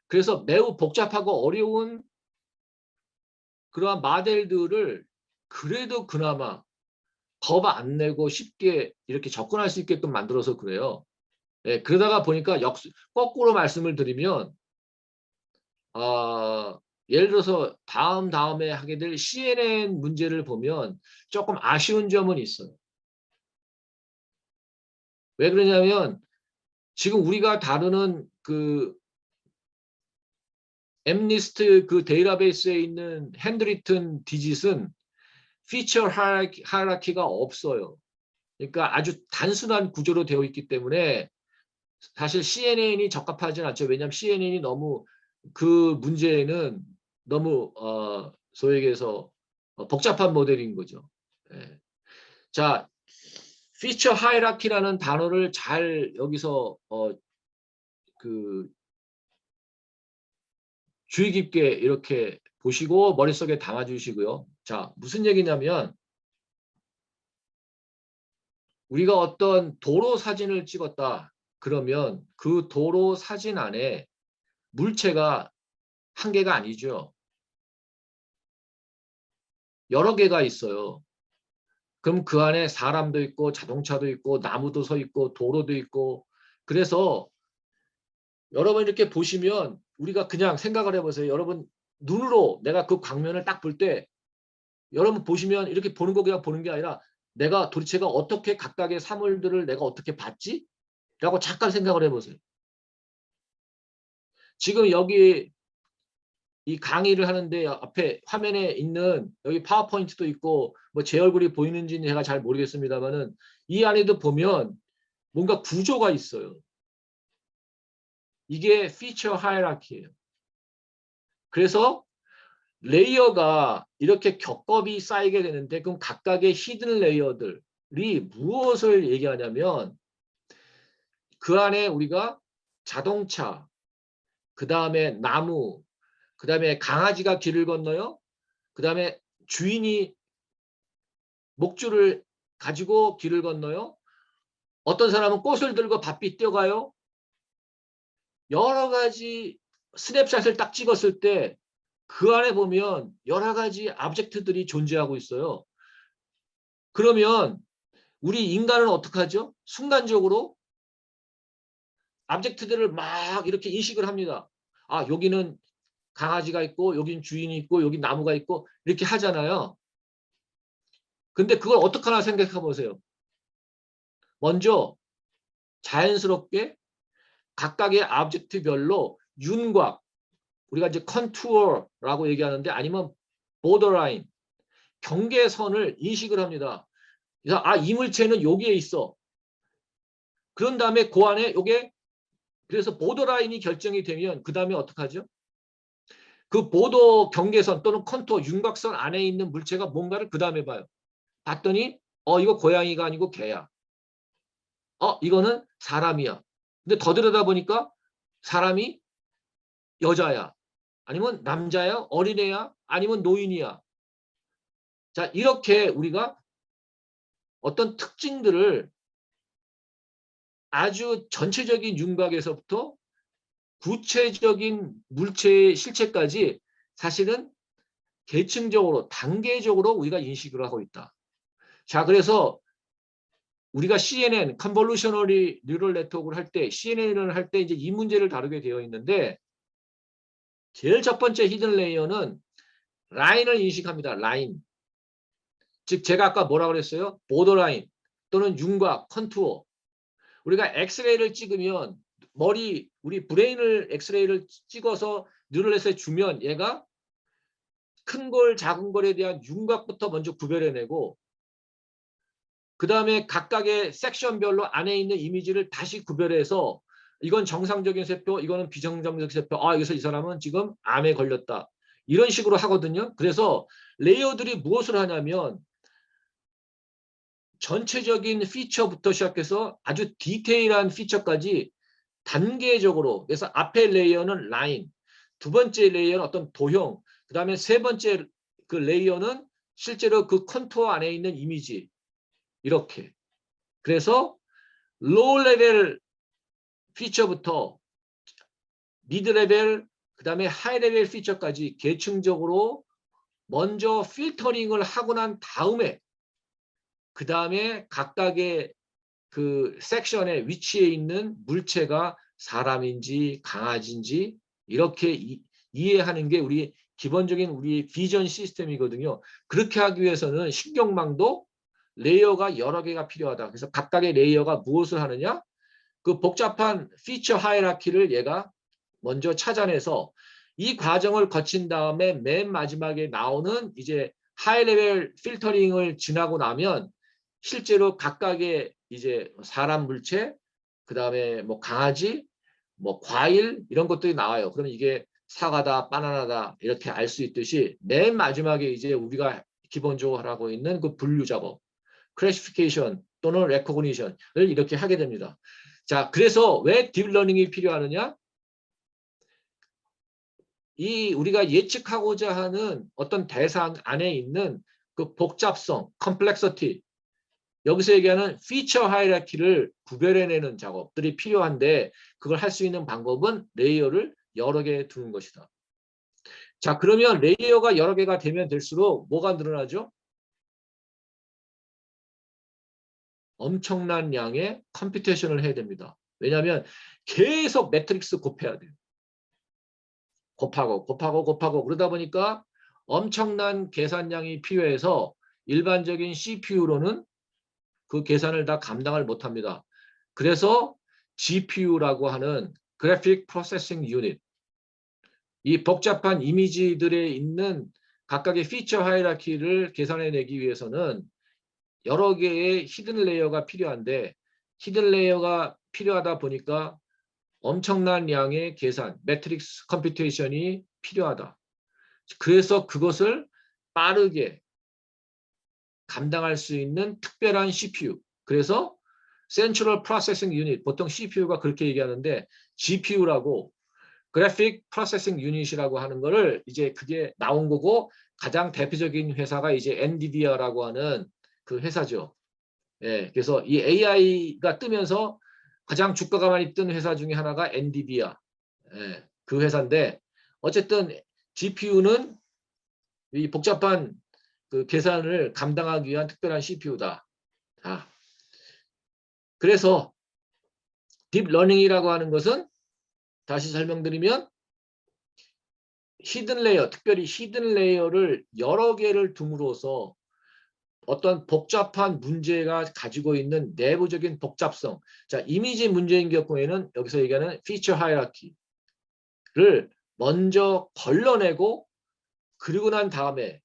그래서 매우 복잡하고 어려운 그러한 모델들을 그래도 그나마 겁 안 내고 쉽게 이렇게 접근할 수 있게끔 만들어서 그래요. 예, 그러다가 보니까 거꾸로 말씀을 드리면 예를 들어서 다음에 하게 될 CNN 문제를 보면 조금 아쉬운 점은 있어요. 왜 그러냐면 지금 우리가 다루는 그 엠리스트 그 데이터베이스에 있는 핸드리튼 디짓은 피처 하이라키가 없어요. 그러니까 아주 단순한 구조로 되어 있기 때문에 사실 CNN이 적합하지는 않죠. 왜냐하면 CNN이 너무 그 문제에는 너무 소위 얘기해서 복잡한 모델인 거죠. 예. 자, 피처 하이라키라는 단어를 잘 여기서 그 주의 깊게 이렇게 보시고 머릿속에 담아 주시고요. 자, 무슨 얘기냐면 우리가 어떤 도로 사진을 찍었다. 그러면 그 도로 사진 안에 물체가 한 개가 아니죠. 여러 개가 있어요. 그럼 그 안에 사람도 있고 자동차도 있고 나무도 서 있고 도로도 있고 그래서 여러분 이렇게 보시면 우리가 그냥 생각을 해보세요. 여러분 눈으로 내가 그 광면을 딱 볼 때 여러분 보시면 이렇게 보는 거 그냥 보는 게 아니라 내가 도대체가 어떻게 각각의 사물들을 내가 어떻게 봤지? 라고 잠깐 생각을 해보세요. 지금 여기 이 강의를 하는데 앞에 화면에 있는 여기 파워포인트도 있고 뭐 제 얼굴이 보이는지는 제가 잘 모르겠습니다만은 이 안에도 보면 뭔가 구조가 있어요. 이게 피처 하이라키예요. 그래서 레이어가 이렇게 겹겹이 쌓이게 되는데 그럼 각각의 히든 레이어들이 무엇을 얘기하냐면 그 안에 우리가 자동차, 그 다음에 나무, 그 다음에 강아지가 길을 건너요. 그 다음에 주인이 목줄을 가지고 길을 건너요. 어떤 사람은 꽃을 들고 바삐 뛰어가요. 여러 가지 스냅샷을 딱 찍었을 때 그 안에 보면 여러 가지 오브젝트들이 존재하고 있어요. 그러면 우리 인간은 어떻게 하죠? 순간적으로 오브젝트들을 막 이렇게 인식을 합니다. 아, 여기는 강아지가 있고 여기는 주인이 있고 여기 나무가 있고 이렇게 하잖아요. 근데 그걸 어떻게 하나 생각해 보세요. 먼저 자연스럽게 각각의 오브젝트별로 윤곽, 우리가 이제 컨투어라고 얘기하는데 아니면 보더라인, 경계선을 인식을 합니다. 그래서 아, 이 물체는 여기에 있어. 그런 다음에 그 안에 요게 그래서 보더라인이 결정이 되면 그 다음에 어떻게 하죠? 그 보도 경계선 또는 컨투어 윤곽선 안에 있는 물체가 뭔가를 그 다음에 봐요. 봤더니 이거 고양이가 아니고 개야. 이거는 사람이야. 근데 더 들여다보니까 사람이 여자야. 아니면 남자야, 어린애야, 아니면 노인이야. 자, 이렇게 우리가 어떤 특징들을 아주 전체적인 윤곽에서부터 구체적인 물체의 실체까지 사실은 계층적으로, 단계적으로 우리가 인식을 하고 있다. 자, 그래서 우리가 CNN, Convolutional Neural Network를 할 때, CNN을 할 때 이제 이 문제를 다루게 되어 있는데, 제일 첫 번째 히든 레이어는 라인을 인식합니다. 라인. 즉 제가 아까 뭐라 그랬어요? 보더라인 또는 윤곽, 컨투어. 우리가 엑스레이를 찍으면 우리 브레인을 엑스레이를 찍어서 뉴럴넷에 주면 얘가 큰 걸 작은 걸에 대한 윤곽부터 먼저 구별해내고 그 다음에 각각의 섹션별로 안에 있는 이미지를 다시 구별해서 이건 정상적인 세포, 이거는 비정상적인 세포. 아, 여기서 이 사람은 지금 암에 걸렸다. 이런 식으로 하거든요. 그래서 레이어들이 무엇을 하냐면 전체적인 피처부터 시작해서 아주 디테일한 피처까지 단계적으로, 그래서 앞에 레이어는 라인, 두 번째 레이어는 어떤 도형, 그 다음에 세 번째 그 레이어는 실제로 그 컨투어 안에 있는 이미지, 이렇게. 그래서 로우 레벨 피처부터 미드 레벨, 그 다음에 하이 레벨 피처까지 계층적으로 먼저 필터링을 하고 난 다음에 그 다음에 각각의 그 섹션에 위치해 있는 물체가 사람인지 강아지인지 이렇게 이해하는 게 우리 기본적인 우리 비전 시스템이거든요. 그렇게 하기 위해서는 신경망도 레이어가 여러 개가 필요하다. 그래서 각각의 레이어가 무엇을 하느냐? 그 복잡한 피처 하이라키를 얘가 먼저 찾아내서 이 과정을 거친 다음에 맨 마지막에 나오는 이제 하이 레벨 필터링을 지나고 나면 실제로 각각의 이제 사람 물체, 그 다음에 뭐 강아지, 뭐 과일 이런 것들이 나와요. 그러면 이게 사과다, 바나나다 이렇게 알 수 있듯이 맨 마지막에 이제 우리가 기본적으로 하고 있는 그 분류 작업, 클래시피케이션 또는 레코그니션을 이렇게 하게 됩니다. 자, 그래서 왜 딥러닝이 필요하느냐? 이 우리가 예측하고자 하는 어떤 대상 안에 있는 그 복잡성, 컴플렉서티, 여기서 얘기하는 피처 하이라키를 구별해내는 작업들이 필요한데 그걸 할 수 있는 방법은 레이어를 여러 개 두는 것이다. 자, 그러면 레이어가 여러 개가 되면 될수록 뭐가 늘어나죠? 엄청난 양의 컴퓨테이션을 해야 됩니다. 왜냐하면 계속 매트릭스 곱해야 돼요. 곱하고 그러다 보니까 엄청난 계산량이 필요해서 일반적인 CPU로는 그 계산을 다 감당을 못합니다. 그래서 GPU라고 하는 그래픽 프로세싱 유닛, 이 복잡한 이미지들에 있는 각각의 피처 하이라키를 계산해내기 위해서는 여러 개의 히든 레이어가 필요한데 히든 레이어가 필요하다 보니까 엄청난 양의 계산, 매트릭스 컴퓨테이션이 필요하다. 그래서 그것을 빠르게 감당할 수 있는 특별한 CPU. 그래서 Central Processing Unit, 보통 CPU가 그렇게 얘기하는데 GPU라고 Graphic Processing Unit이라고 하는 거를 이제 그게 나온 거고 가장 대표적인 회사가 이제 NVIDIA라고 하는 그 회사죠. 예, 그래서 이 AI가 뜨면서 가장 주가가 많이 뜬 회사 중에 하나가 엔비디아. 예, 그 회사인데 어쨌든 GPU는 이 복잡한 그 계산을 감당하기 위한 특별한 CPU다. 자, 그래서 딥러닝이라고 하는 것은 다시 설명드리면 히든 레이어, 특별히 히든 레이어를 여러 개를 둠으로써 어떤 복잡한 문제가 가지고 있는 내부적인 복잡성. 자, 이미지 문제인 경우에는 여기서 얘기하는 피처 하이라키를 먼저 걸러내고 그리고 난 다음에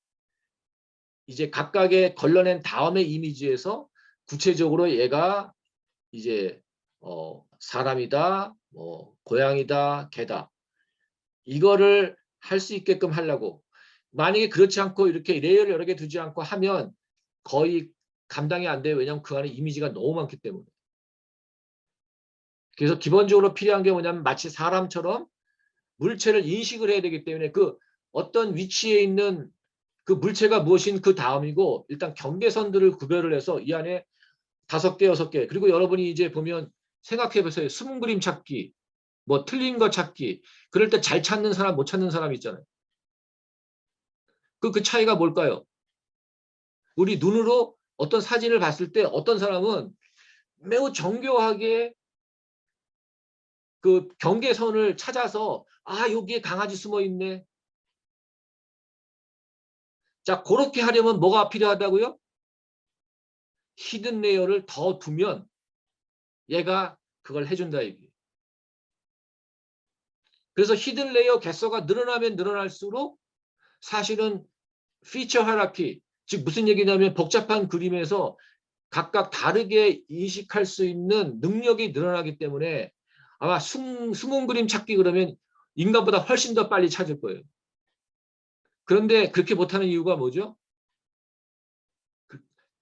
이제 각각의 걸러낸 다음에 이미지에서 구체적으로 얘가 이제 사람이다, 뭐 고양이다, 개다. 이거를 할 수 있게끔 하려고. 만약에 그렇지 않고 이렇게 레이어를 여러 개 두지 않고 하면 거의 감당이 안 돼요. 왜냐하면 그 안에 이미지가 너무 많기 때문에. 그래서 기본적으로 필요한 게 뭐냐면 마치 사람처럼 물체를 인식을 해야 되기 때문에 그 어떤 위치에 있는 그 물체가 무엇인 그 다음이고 일단 경계선들을 구별을 해서 이 안에 5개, 6개. 그리고 여러분이 이제 보면 생각해 보세요. 숨은 그림 찾기, 뭐 틀린 거 찾기. 그럴 때 잘 찾는 사람, 못 찾는 사람 있잖아요. 그 차이가 뭘까요? 우리 눈으로 어떤 사진을 봤을 때 어떤 사람은 매우 정교하게 그 경계선을 찾아서 아, 여기에 강아지 숨어 있네. 자, 그렇게 하려면 뭐가 필요하다고요? 히든 레이어를 더 두면 얘가 그걸 해준다 얘기. 그래서 히든 레이어 개수가 늘어나면 늘어날수록 사실은 피처 하이라키, 즉 무슨 얘기냐면 복잡한 그림에서 각각 다르게 인식할 수 있는 능력이 늘어나기 때문에 아마 숨은 그림 찾기 그러면 인간보다 훨씬 더 빨리 찾을 거예요. 그런데 그렇게 못하는 이유가 뭐죠?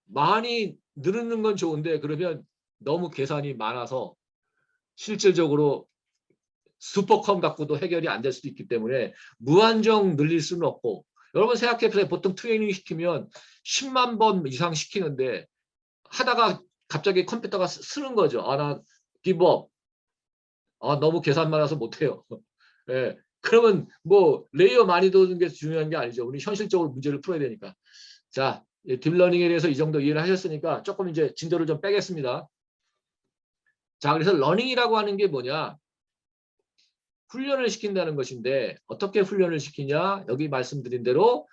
많이 늘는 건 좋은데 그러면 너무 계산이 많아서 실질적으로 슈퍼컴 갖고도 해결이 안 될 수도 있기 때문에 무한정 늘릴 수는 없고, 여러분 생각해보세요. 보통 트레이닝 시키면 10만 번 이상 시키는데 하다가 갑자기 컴퓨터가 쓰는 거죠. 아, 나 기브업. 아, 너무 계산 많아서 못해요. 예. 그러면 뭐 레이어 많이 도는 게 중요한 게 아니죠. 우리 현실적으로 문제를 풀어야 되니까. 자, 딥러닝에 대해서 이 정도 이해를 하셨으니까 조금 이제 진도를 좀 빼겠습니다. 자, 그래서 러닝이라고 하는 게 뭐냐? 훈련을 시킨다는 것인데 어떻게 훈련을 시키냐? 여기 말씀드린 대로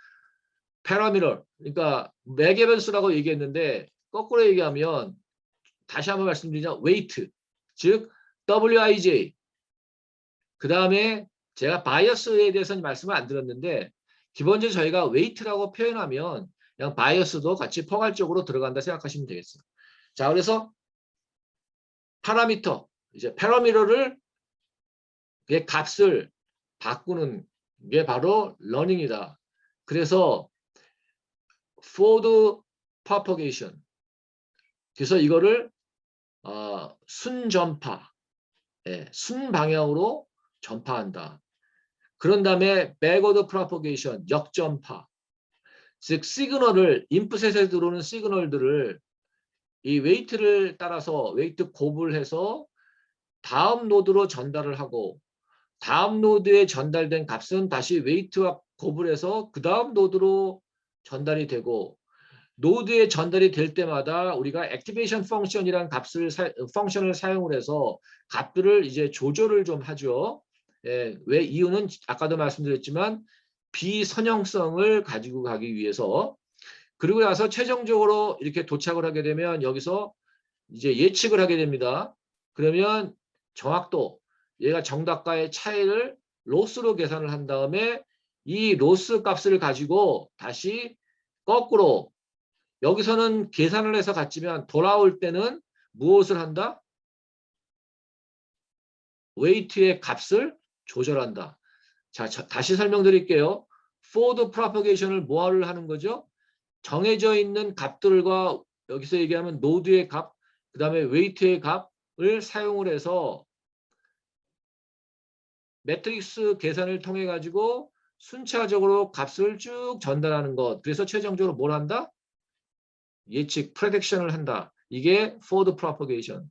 패러미터, 그러니까 매개변수라고 얘기했는데 거꾸로 얘기하면 다시 한번 말씀드리자 웨이트, 즉 WIJ. 그 다음에 제가 바이어스에 대해서는 말씀을 안 드렸는데 기본적으로 저희가 웨이트라고 표현하면 그냥 바이어스도 같이 포괄적으로 들어간다 생각하시면 되겠어요. 자, 그래서 파라미터, 이제 패러미터를 의 값을 바꾸는 게 바로 러닝이다. 그래서 forward propagation. 그래서 이거를 순전파, 순방향으로 전파한다. 그런 다음에 backward propagation, 역전파. 즉 시그널을 인풋에 들어오는 시그널들을 이 웨이트를 따라서 웨이트 곱을 해서 다음 노드로 전달을 하고 다음 노드에 전달된 값은 다시 웨이트와 곱을 해서 그 다음 노드로 전달이 되고 노드에 전달이 될 때마다 우리가 액티베이션 펑션이라는 펑션을 사용을 해서 값들을 이제 조절을 좀 하죠. 왜 이유는 아까도 말씀드렸지만 비선형성을 가지고 가기 위해서. 그리고 나서 최종적으로 이렇게 도착을 하게 되면 여기서 이제 예측을 하게 됩니다. 그러면 정확도, 얘가 정답과의 차이를 로스로 계산을 한 다음에 이 로스 값을 가지고 다시 거꾸로 여기서는 계산을 해서 갔지만 돌아올 때는 무엇을 한다? 웨이트의 값을 조절한다. 자, 다시 설명드릴게요. forward propagation을 뭐를 하는 거죠? 정해져 있는 값들과 여기서 얘기하면 노드의 값, 그 다음에 웨이트의 값을 사용을 해서 매트릭스 계산을 통해 가지고 순차적으로 값을 쭉 전달하는 것. 그래서 최종적으로 뭘 한다? 예측, 프레딕션을 한다. 이게 forward propagation.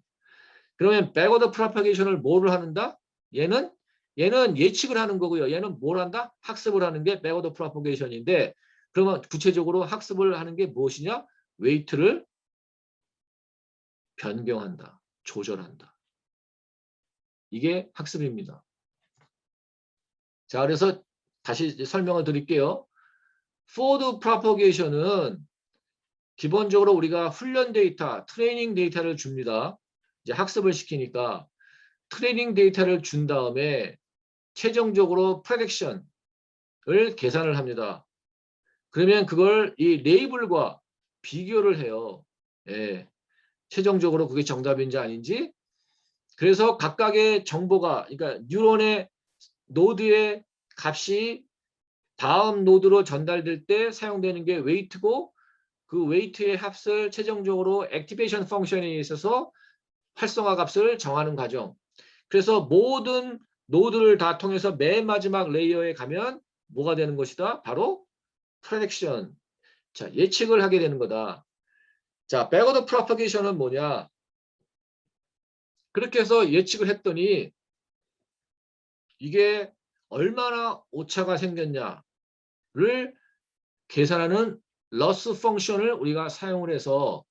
그러면 backward propagation을 뭐를 하는다? 얘는 예측을 하는 거고요. 얘는 뭘 한다? 학습을 하는 게 backward propagation인데 그러면 구체적으로 학습을 하는 게 무엇이냐? 웨이트를 변경한다. 조절한다. 이게 학습입니다. 자, 그래서 다시 설명을 드릴게요. forward propagation은 기본적으로 우리가 훈련 데이터, 트레이닝 데이터를 줍니다. 이제 학습을 시키니까 트레이닝 데이터를 준 다음에 최종적으로 프레딕션을 계산을 합니다. 그러면 그걸 이 레이블과 비교를 해요. 최종적으로 그게 정답인지 아닌지. 그래서 각각의 정보가, 그러니까 뉴런의 노드의 값이 다음 노드로 전달될 때 사용되는 게 웨이트고 그 웨이트의 합을 최종적으로 액티베이션 펑션에 있어서 활성화 값을 정하는 과정. 그래서 모든 노드를 다 통해서 맨 마지막 레이어에 가면 뭐가 되는 것이다? 바로 프레딕션. 자, 예측을 하게 되는 거다. 자, 백워드 프로퍼게이션은 뭐냐? 그렇게 해서 예측을 했더니 이게 얼마나 오차가 생겼냐를 계산하는 러스 펑션을 우리가 사용을 해서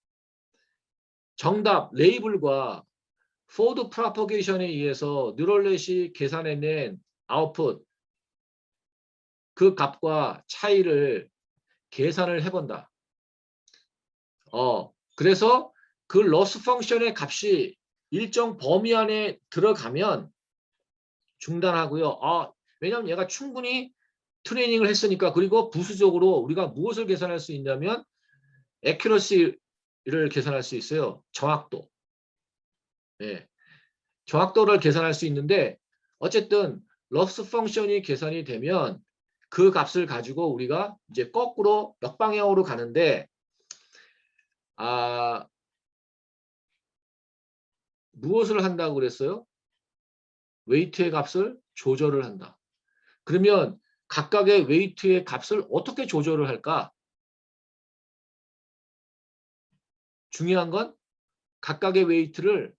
정답 레이블과 forward propagation에 의해서 뉴럴넷이 계산해낸 아웃풋 그 값과 차이를 계산을 해본다. 그래서 그 loss 펑션의 값이 일정 범위 안에 들어가면 중단하고요. 왜냐하면 얘가 충분히 트레이닝을 했으니까. 그리고 부수적으로 우리가 무엇을 계산할 수 있냐면 accuracy를 계산할 수 있어요. 정확도. 예. 정확도를 계산할 수 있는데 어쨌든 loss 펑션이 계산이 되면 그 값을 가지고 우리가 이제 거꾸로 역방향으로 가는데 무엇을 한다고 그랬어요? 웨이트의 값을 조절을 한다. 그러면 각각의 웨이트의 값을 어떻게 조절을 할까? 중요한 건 각각의 웨이트를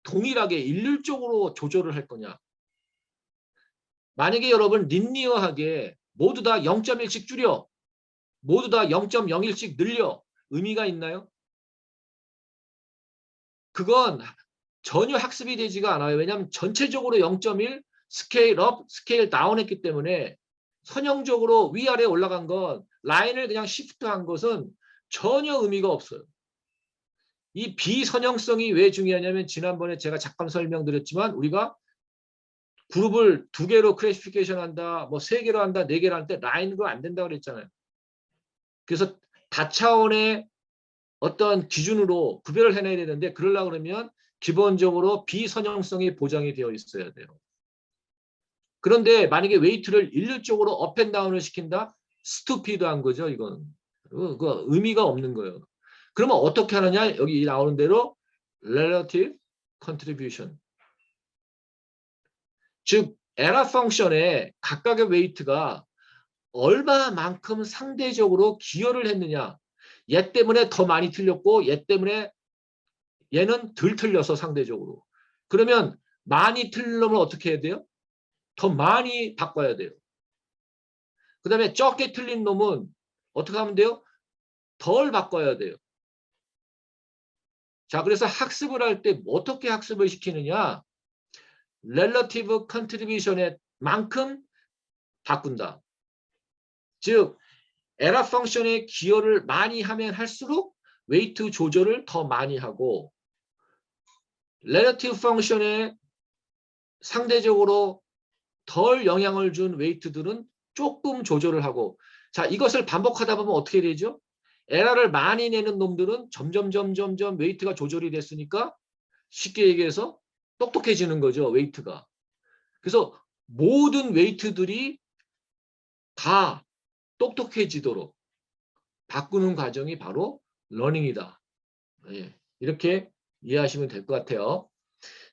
동일하게 일률적으로 조절을 할 거냐. 만약에 여러분 리니어하게 모두 다 0.1씩 줄여, 모두 다 0.01씩 늘려, 의미가 있나요? 그건 전혀 학습이 되지가 않아요. 왜냐하면 전체적으로 0.1 스케일 업, 스케일 다운 했기 때문에 선형적으로 위아래 올라간 건 라인을 그냥 시프트한 것은 전혀 의미가 없어요. 이 비선형성이 왜 중요하냐면 지난번에 제가 잠깐 설명드렸지만 우리가 그룹을 2개로 클래시피케이션 한다, 뭐 3개로 한다, 4개로 할 때 라인 그거 안 된다고 그랬잖아요. 그래서 다차원의 어떤 기준으로 구별을 해내야 되는데 그러려고 그러면 기본적으로 비선형성이 보장이 되어 있어야 돼요. 그런데 만약에 웨이트를 일률적으로 업앤다운을 시킨다? 스투피드한 거죠. 이건. 그 의미가 없는 거예요. 그러면 어떻게 하느냐? 여기 나오는 대로 relative contribution. 즉 에라 펑션에 각각의 웨이트가 얼마만큼 상대적으로 기여를 했느냐. 얘 때문에 더 많이 틀렸고 얘 때문에 얘는 덜 틀려서 상대적으로. 그러면 많이 틀려면 어떻게 해야 돼요? 더 많이 바꿔야 돼요. 그 다음에 적게 틀린 놈은 어떻게 하면 돼요? 덜 바꿔야 돼요. 자, 그래서 학습을 할 때 어떻게 학습을 시키느냐? relative contribution에 만큼 바꾼다. 즉 에라 펑션의 기여를 많이 하면 할수록 웨이트 조절을 더 많이 하고 relative 펑션에 상대적으로 덜 영향을 준 웨이트들은 조금 조절을 하고 자 이것을 반복하다 보면 어떻게 되죠? 에라를 많이 내는 놈들은 점점 웨이트가 조절이 됐으니까 쉽게 얘기해서 똑똑해지는 거죠. 웨이트가. 그래서 모든 웨이트들이 다 똑똑해지도록 바꾸는 과정이 바로 러닝이다. 예, 이렇게 이해하시면 될 것 같아요.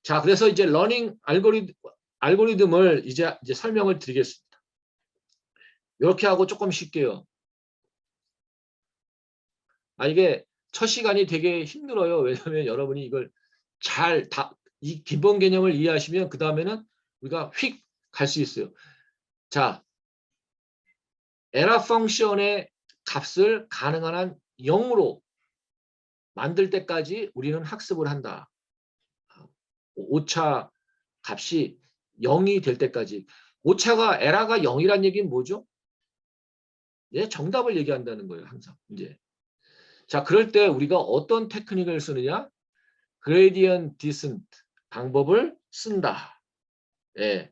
자, 그래서 이제 러닝 알고리즘을 이제 설명을 드리겠습니다. 이렇게 하고 조금 쉴게요. 이게 첫 시간이 되게 힘들어요. 왜냐하면 여러분이 이걸 이 기본 개념을 이해하시면 그 다음에는 우리가 휙 갈 수 있어요. 자, 에라 펑션의 값을 가능한 한 0으로 만들 때까지 우리는 학습을 한다. 오차 값이 0이 될 때까지. 오차가 에라가 0이란 얘기는 뭐죠? 예, 정답을 얘기한다는 거예요. 항상. 이제. 자, 그럴 때 우리가 어떤 테크닉을 쓰느냐? 그레디언트 디센트 방법을 쓴다. 예.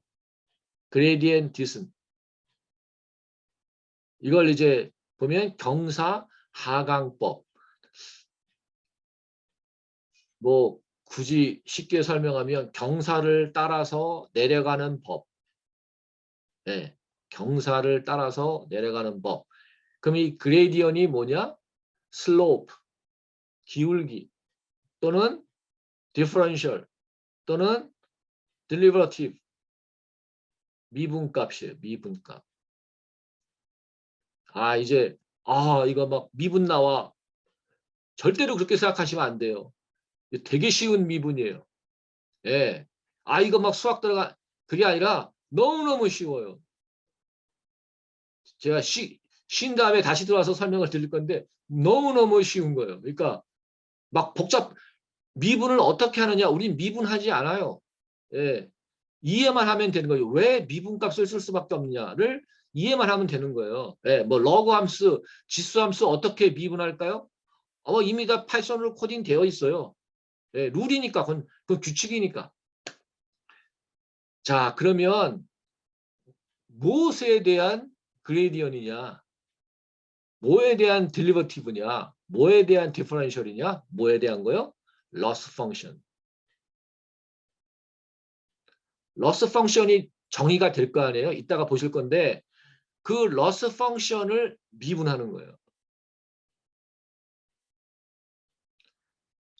그레디언트 디센트. 이걸 이제 보면 경사 하강법. 뭐 굳이 쉽게 설명하면 경사를 따라서 내려가는 법. 예. 경사를 따라서 내려가는 법. 그럼 이 그레디언이 뭐냐? 슬로프, 기울기 또는 디퍼런셜 또는 딜리버티브 미분값이에요. 미분값. 이제 이거 막 미분 나와. 절대로 그렇게 생각하시면 안 돼요. 되게 쉬운 미분이에요. 예. 이거 막 수학 들어가 그게 아니라 너무너무 쉬워요. 제가 쉰 다음에 다시 들어와서 설명을 드릴 건데 너무너무 쉬운 거예요. 그러니까 막 미분을 어떻게 하느냐? 우린 미분하지 않아요. 예. 이해만 하면 되는 거예요. 왜 미분값을 쓸 수밖에 없느냐를 이해만 하면 되는 거예요. 예. 뭐 러그 함수, 지수 함수 어떻게 미분할까요? 이미 다 파이썬으로 코딩 되어 있어요. 예. 룰이니까 그건 규칙이니까. 자, 그러면 무엇에 대한 그레디언이냐? 뭐에 대한 딜리버티브냐? 뭐에 대한 디퍼런셜이냐? 뭐에 대한 거요? loss 펑션. loss 펑션이 정의가 될 거 아니에요? 이따가 보실 건데 그 loss 펑션을 미분하는 거예요.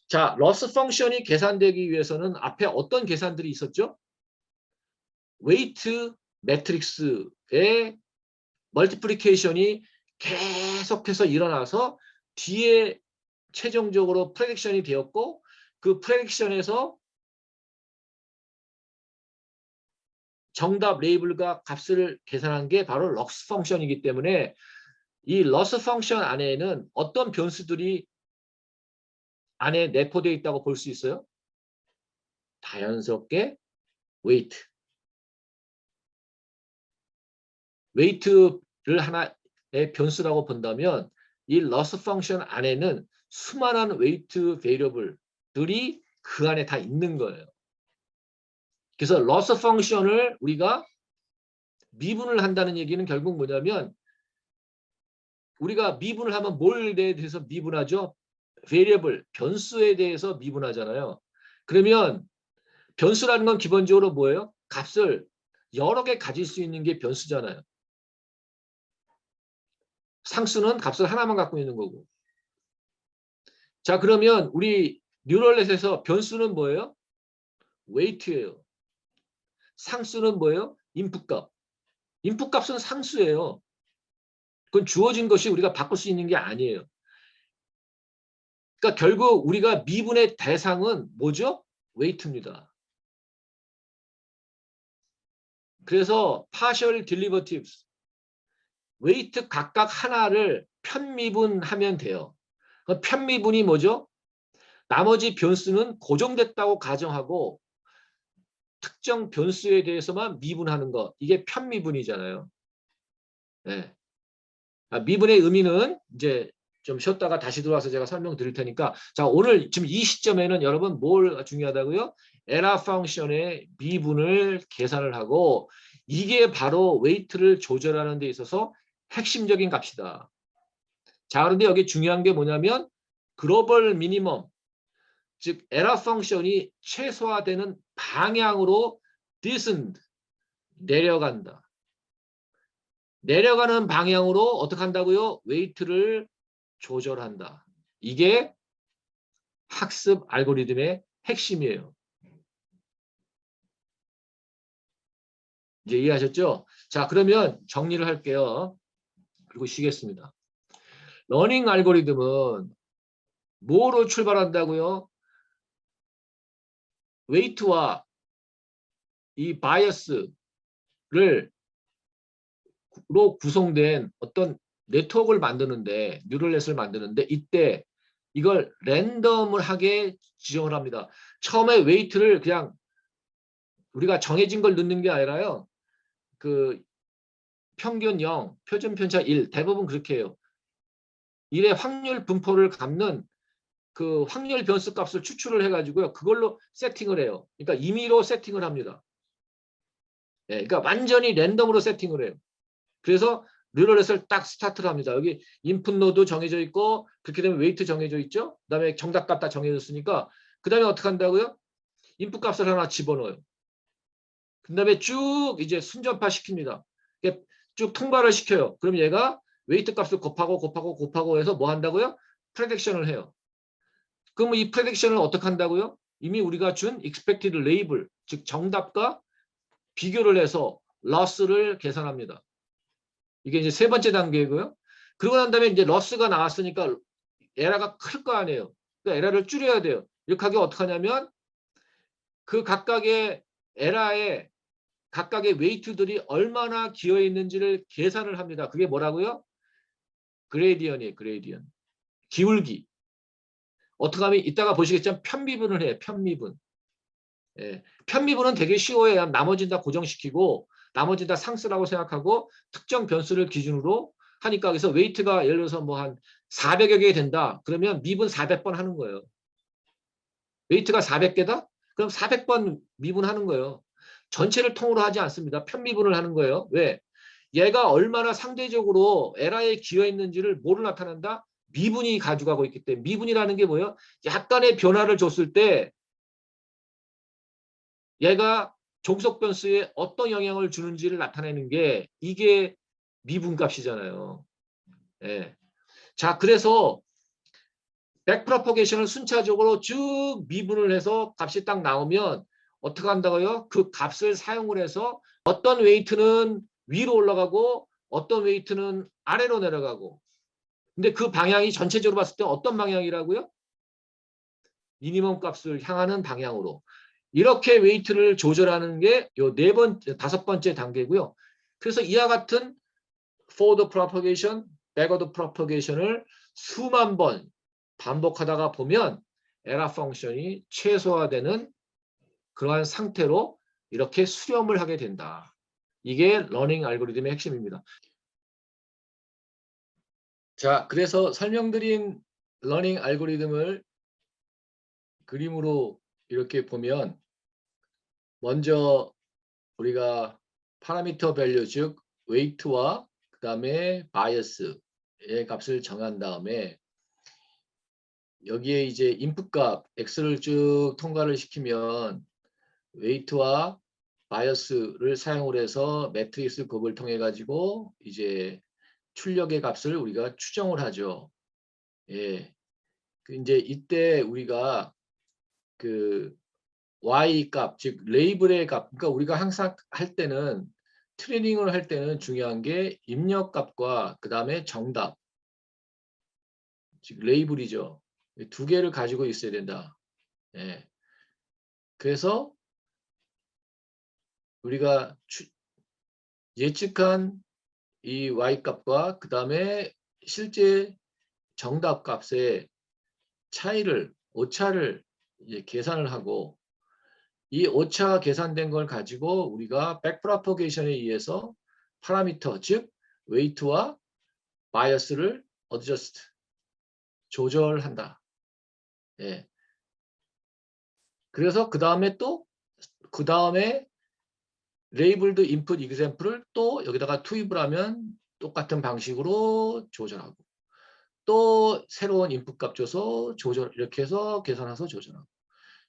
자, loss 펑션이 계산되기 위해서는 앞에 어떤 계산들이 있었죠? 웨이트 매트릭스의 멀티플리케이션이 계속해서 일어나서 뒤에 최종적으로 프레딕션이 되었고 그 프레딕션에서 정답 레이블과 값을 계산한 게 바로 럭스 펑션이기 때문에 이 러스 펑션 안에는 어떤 변수들이 안에 내포되어 있다고 볼 수 있어요? 자연스럽게 웨이트. 웨이트를 하나의 변수라고 본다면 이 러스 펑션 안에는 수많은 웨이트 베리어블들이 그 안에 다 있는 거예요. 그래서 러스 펑션을 우리가 미분을 한다는 얘기는 결국 뭐냐면 우리가 미분을 하면 뭐에 대해서 미분하죠? 베리어블, 변수에 대해서 미분하잖아요. 그러면 변수라는 건 기본적으로 뭐예요? 값을 여러 개 가질 수 있는 게 변수잖아요. 상수는 값을 하나만 갖고 있는 거고. 자, 그러면 우리 뉴럴넷에서 변수는 뭐예요? 웨이트예요. 상수는 뭐예요? 인풋값. 인풋값은 상수예요. 그건 주어진 것이 우리가 바꿀 수 있는 게 아니에요. 그러니까 결국 우리가 미분의 대상은 뭐죠? 웨이트입니다. 그래서 partial derivatives, 웨이트 각각 하나를 편미분하면 돼요. 편미분이 뭐죠? 나머지 변수는 고정됐다고 가정하고 특정 변수에 대해서만 미분하는 것. 이게 편미분이잖아요. 네. 미분의 의미는 이제 좀 쉬었다가 다시 들어와서 제가 설명드릴 테니까 자 오늘 지금 이 시점에는 여러분 뭘 중요하다고요? 에라 펑션의 미분을 계산을 하고 이게 바로 웨이트를 조절하는 데 있어서 핵심적인 값이다. 자 그런데 여기 중요한 게 뭐냐면 글로벌 미니멈 즉 에라 펑션이 최소화되는 방향으로 descend 내려간다. 내려가는 방향으로 어떻게 한다고요? 웨이트를 조절한다. 이게 학습 알고리즘의 핵심이에요. 이제 이해하셨죠? 자, 그러면 정리를 할게요. 그리고 쉬겠습니다. 러닝 알고리즘은 뭐로 출발한다고요? 웨이트와 이 바이어스를 로 구성된 어떤 네트워크를 만드는데 뉴럴넷을 만드는데 이때 이걸 랜덤하게 지정을 합니다. 처음에 웨이트를 그냥 우리가 정해진 걸 넣는 게 아니라요. 그 평균 0, 표준 편차 1 대부분 그렇게 해요. 1의 확률 분포를 갚는 그 확률 변수 값을 추출을 해가지고요. 그걸로 세팅을 해요. 그러니까 임의로 세팅을 합니다. 예, 그러니까 완전히 랜덤으로 세팅을 해요. 그래서 뉴럴넷을 딱 스타트를 합니다. 여기 인풋 노드 정해져 있고 그렇게 되면 웨이트 정해져 있죠. 그 다음에 정답값 다 정해졌으니까 그 다음에 어떻게 한다고요? 인풋 값을 하나 집어넣어요. 그 다음에 쭉 이제 순전파 시킵니다. 쭉 통발을 시켜요. 그럼 얘가 웨이트 값을 곱하고 해서 뭐 한다고요? 프레딕션을 해요. 그럼 이 프레딕션을 어떻게 한다고요? 이미 우리가 준 expected label, 즉 정답과 비교를 해서 loss를 계산합니다. 이게 이제 세 번째 단계고요. 그러고 난 다음에 이제 러스가 나왔으니까 에러가 클 거 아니에요. 그러니까 에러를 줄여야 돼요. 이렇게 하기 어떻게 하냐면 그 각각의 에러에 각각의 웨이트들이 얼마나 기어 있는지를 계산을 합니다. 그게 뭐라고요? 그레디언이에요. 그레디언. 기울기. 어떻게 하면 이따가 보시겠지만 편미분을 해요. 편미분. 예. 편미분은 되게 쉬워요. 나머지는 다 고정시키고 나머지는 다 상수라고 생각하고 특정 변수를 기준으로 하니까 그래서 웨이트가 예를 들어서 뭐 한 400여 개 된다. 그러면 미분 400번 하는 거예요. 웨이트가 400개다? 그럼 400번 미분하는 거예요. 전체를 통으로 하지 않습니다. 편미분을 하는 거예요. 왜? 얘가 얼마나 상대적으로 에라에 기여 있는지를 뭐로 나타낸다? 미분이 가져가고 있기 때문에. 미분이라는 게 뭐예요? 약간의 변화를 줬을 때 얘가 종속 변수에 어떤 영향을 주는지를 나타내는 게 이게 미분값이잖아요. 예. 자, 그래서 백프로퍼게이션을 순차적으로 쭉 미분을 해서 값이 딱 나오면 어떻게 한다고요? 그 값을 사용을 해서 어떤 웨이트는 위로 올라가고 어떤 웨이트는 아래로 내려가고. 근데 그 방향이 전체적으로 봤을 때 어떤 방향이라고요? 미니멈 값을 향하는 방향으로. 이렇게 웨이트를 조절하는 게 요 다섯 번째 단계고요. 그래서 이와 같은 forward propagation, backward propagation을 수만 번 반복하다가 보면 에라 펑션이 최소화되는 그러한 상태로 이렇게 수렴을 하게 된다. 이게 러닝 알고리즘의 핵심입니다. 자, 그래서 설명드린 러닝 알고리즘을 그림으로 이렇게 보면 먼저 우리가 파라미터 밸류 즉 웨이트와 그 다음에 바이어스의 값을 정한 다음에 여기에 이제 인풋 값 x를 쭉 통과를 시키면 웨이트와 바이어스를 사용을 해서 매트릭스 곱을 통해 가지고 이제 출력의 값을 우리가 추정을 하죠. 예. 이제 이때 우리가 그 y 값, 즉 레이블의 값, 그러니까 우리가 항상 할 때는 트레이닝을 할 때는 중요한 게 입력 값과 그 다음에 정답, 즉 레이블이죠. 두 개를 가지고 있어야 된다. 예. 그래서 우리가 예측한 이 y 값과 그 다음에 실제 정답 값의 차이를 오차를 이제 계산을 하고 이 오차 계산된 걸 가지고 우리가 백프로퍼게이션에 의해서 파라미터 즉 웨이트와 바이어스를 어드저스트 조절한다. 예. 그래서 그 다음에 또 그 다음에 레이블드 인풋 이그샘플을 또 여기다가 투입을 하면 똑같은 방식으로 조절하고 또 새로운 인풋 값 줘서 조절 이렇게 해서 계산해서 조절하고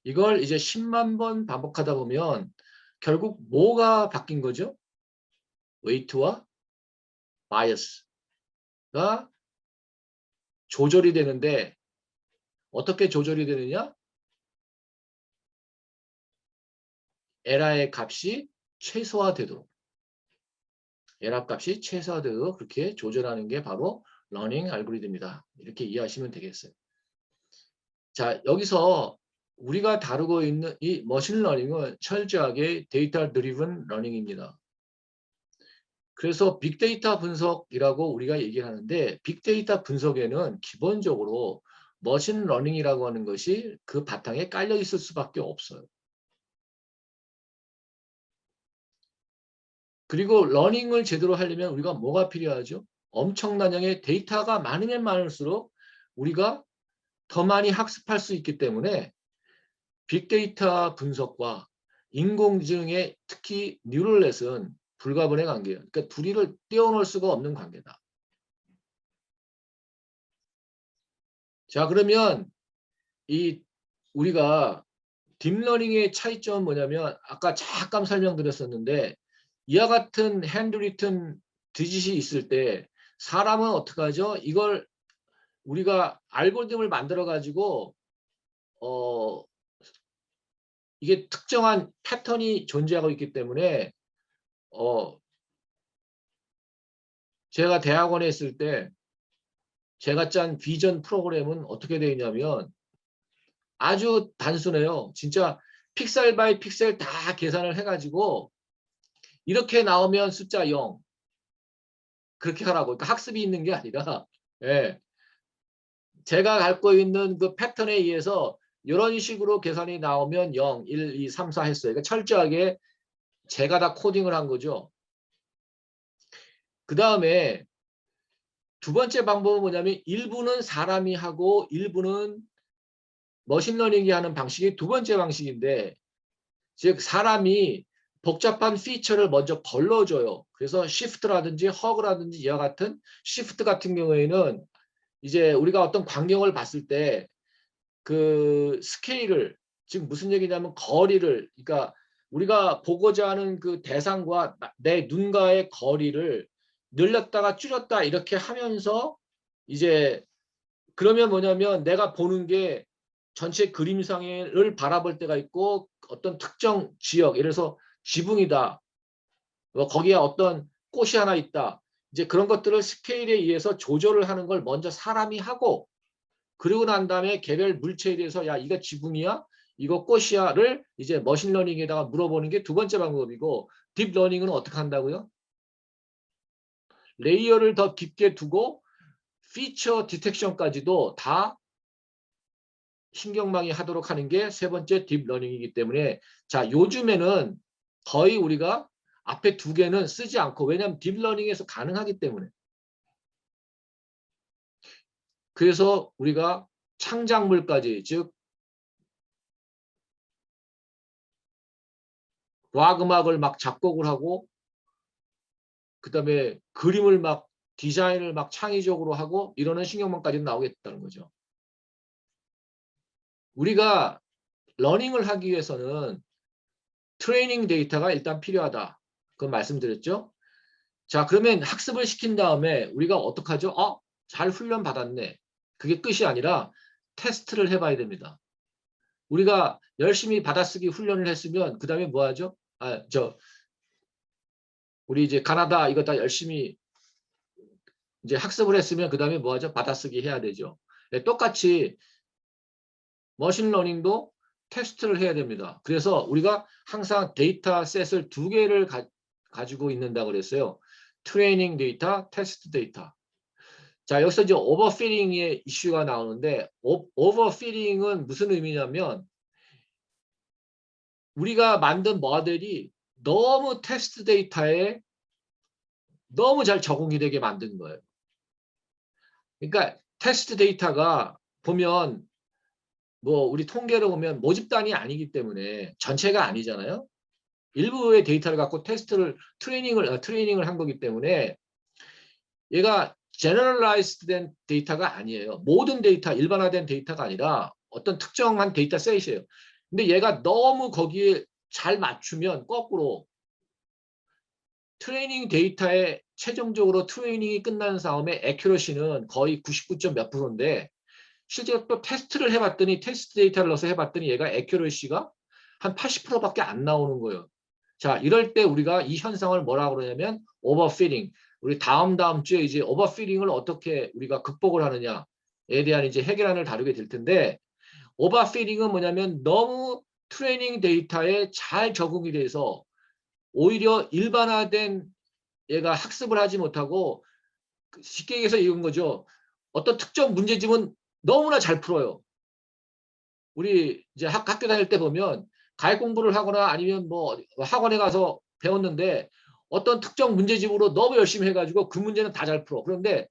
이걸 이제 10만 번 반복하다 보면 결국 뭐가 바뀐 거죠? 웨이트와 바이어스가 조절이 되는데 어떻게 조절이 되느냐? 에라의 값이 최소화되도록 에라 값이 최소화되도록 그렇게 조절하는 게 바로 러닝 알고리즘이다. 이렇게 이해하시면 되겠어요. 자, 여기서 우리가 다루고 있는 이 머신러닝은 철저하게 데이터 드리븐 러닝입니다. 그래서 빅데이터 분석이라고 우리가 얘기를 하는데 빅데이터 분석에는 기본적으로 머신러닝이라고 하는 것이 그 바탕에 깔려 있을 수밖에 없어요. 그리고 러닝을 제대로 하려면 우리가 뭐가 필요하죠? 엄청난 양의 데이터가 많으면 많을수록 우리가 더 많이 학습할 수 있기 때문에 빅데이터 분석과 인공지능의 특히 뉴럴넷은 불가분의 관계예요. 그러니까 둘이를 떼어놓을 수가 없는 관계다. 자, 그러면 이 우리가 딥러닝의 차이점은 뭐냐면 아까 잠깐 설명드렸었는데 이와 같은 핸드리튼 디짓이 있을 때 사람은 어떻게 하죠? 이걸 우리가 알고리즘을 만들어 가지고 이게 특정한 패턴이 존재하고 있기 때문에 제가 대학원에 있을 때 제가 짠 비전 프로그램은 어떻게 되어 있냐면 아주 단순해요. 진짜 픽셀 바이 픽셀 다 계산을 해가지고 이렇게 나오면 숫자 0 그렇게 하라고. 그러니까 학습이 있는 게 아니라 예, 제가 갖고 있는 그 패턴에 의해서 이런 식으로 계산이 나오면 0, 1, 2, 3, 4 했어요. 그러니까 철저하게 제가 다 코딩을 한 거죠. 그 다음에 두 번째 방법은 뭐냐면 일부는 사람이 하고 일부는 머신러닝이 하는 방식이 두 번째 방식인데 즉 사람이 복잡한 피처를 먼저 걸러줘요. 그래서 시프트라든지 허그라든지 이와 같은 시프트 같은 경우에는 이제 우리가 어떤 광경을 봤을 때 그 스케일을, 지금 무슨 얘기냐면 거리를, 그러니까 우리가 보고자 하는 그 대상과 내 눈과의 거리를 늘렸다가 줄였다 이렇게 하면서 이제, 그러면 뭐냐면 내가 보는 게 전체 그림상을 바라볼 때가 있고 어떤 특정 지역, 예를 들어서 지붕이다, 거기에 어떤 꽃이 하나 있다, 이제 그런 것들을 스케일에 의해서 조절을 하는 걸 먼저 사람이 하고, 그리고 난 다음에 개별 물체에 대해서 야 이거 지붕이야? 이거 꽃이야?를 이제 머신러닝에다가 물어보는 게 두 번째 방법이고, 딥러닝은 어떻게 한다고요? 레이어를 더 깊게 두고 피처 디텍션까지도 다 신경망이 하도록 하는 게 세 번째 딥러닝이기 때문에, 자 요즘에는 거의 우리가 앞에 두 개는 쓰지 않고, 왜냐하면 딥러닝에서 가능하기 때문에. 그래서 우리가 창작물까지, 즉 락 음악을 막 작곡을 하고 그다음에 그림을 막 디자인을 막 창의적으로 하고 이러는 신경망까지 나오겠다는 거죠. 우리가 러닝을 하기 위해서는 트레이닝 데이터가 일단 필요하다. 그건 말씀드렸죠. 자, 그러면 학습을 시킨 다음에 우리가 어떡하죠? 잘 훈련 받았네. 그게 끝이 아니라 테스트를 해봐야 됩니다. 우리가 열심히 받아쓰기 훈련을 했으면 그 다음에 뭐 하죠? 우리 이제 가나다 이거 다 열심히 이제 학습을 했으면 그 다음에 뭐 하죠? 받아쓰기 해야 되죠. 네, 똑같이 머신러닝도 테스트를 해야 됩니다. 그래서 우리가 항상 데이터셋을 두 개를 가지고 있는다고 그랬어요. 트레이닝 데이터, 테스트 데이터. 자, 여기서 이제 오버피딩의 이슈가 나오는데, 오버피딩은 무슨 의미냐면 우리가 만든 모델이 너무 테스트 데이터에 너무 잘 적응이 되게 만든 거예요. 그러니까 테스트 데이터가 보면 뭐 우리 통계로 보면 모집단이 아니기 때문에 전체가 아니잖아요. 일부의 데이터를 갖고 트레이닝을 한 거기 때문에 얘가 제너럴라이즈드 된 데이터가 아니에요. 모든 데이터, 일반화된 데이터가 아니라 어떤 특정한 데이터 셋이에요. 근데 얘가 너무 거기에 잘 맞추면 거꾸로 트레이닝 데이터에 최종적으로 트레이닝이 끝난 다음에 애큐러시는 거의 99. 몇 %인데 실제로 또 테스트를 해봤더니 테스트 데이터를 넣어서 해봤더니 얘가 애큐러시가 한 80%밖에 안 나오는 거예요. 자, 이럴 때 우리가 이 현상을 뭐라고 그러냐면 오버피딩. 우리 다음 주에 이제 오버피딩을 어떻게 우리가 극복을 하느냐에 대한 이제 해결안을 다루게 될 텐데, 오버피딩은 뭐냐면 너무 트레이닝 데이터에 잘 적응이 돼서 오히려 일반화된 얘가 학습을 하지 못하고, 쉽게 얘기해서 이런 거죠. 어떤 특정 문제집은 너무나 잘 풀어요. 우리 이제 학교 다닐 때 보면 가액 공부를 하거나 아니면 뭐 학원에 가서 배웠는데 어떤 특정 문제집으로 너무 열심히 해가지고 그 문제는 다 잘 풀어. 그런데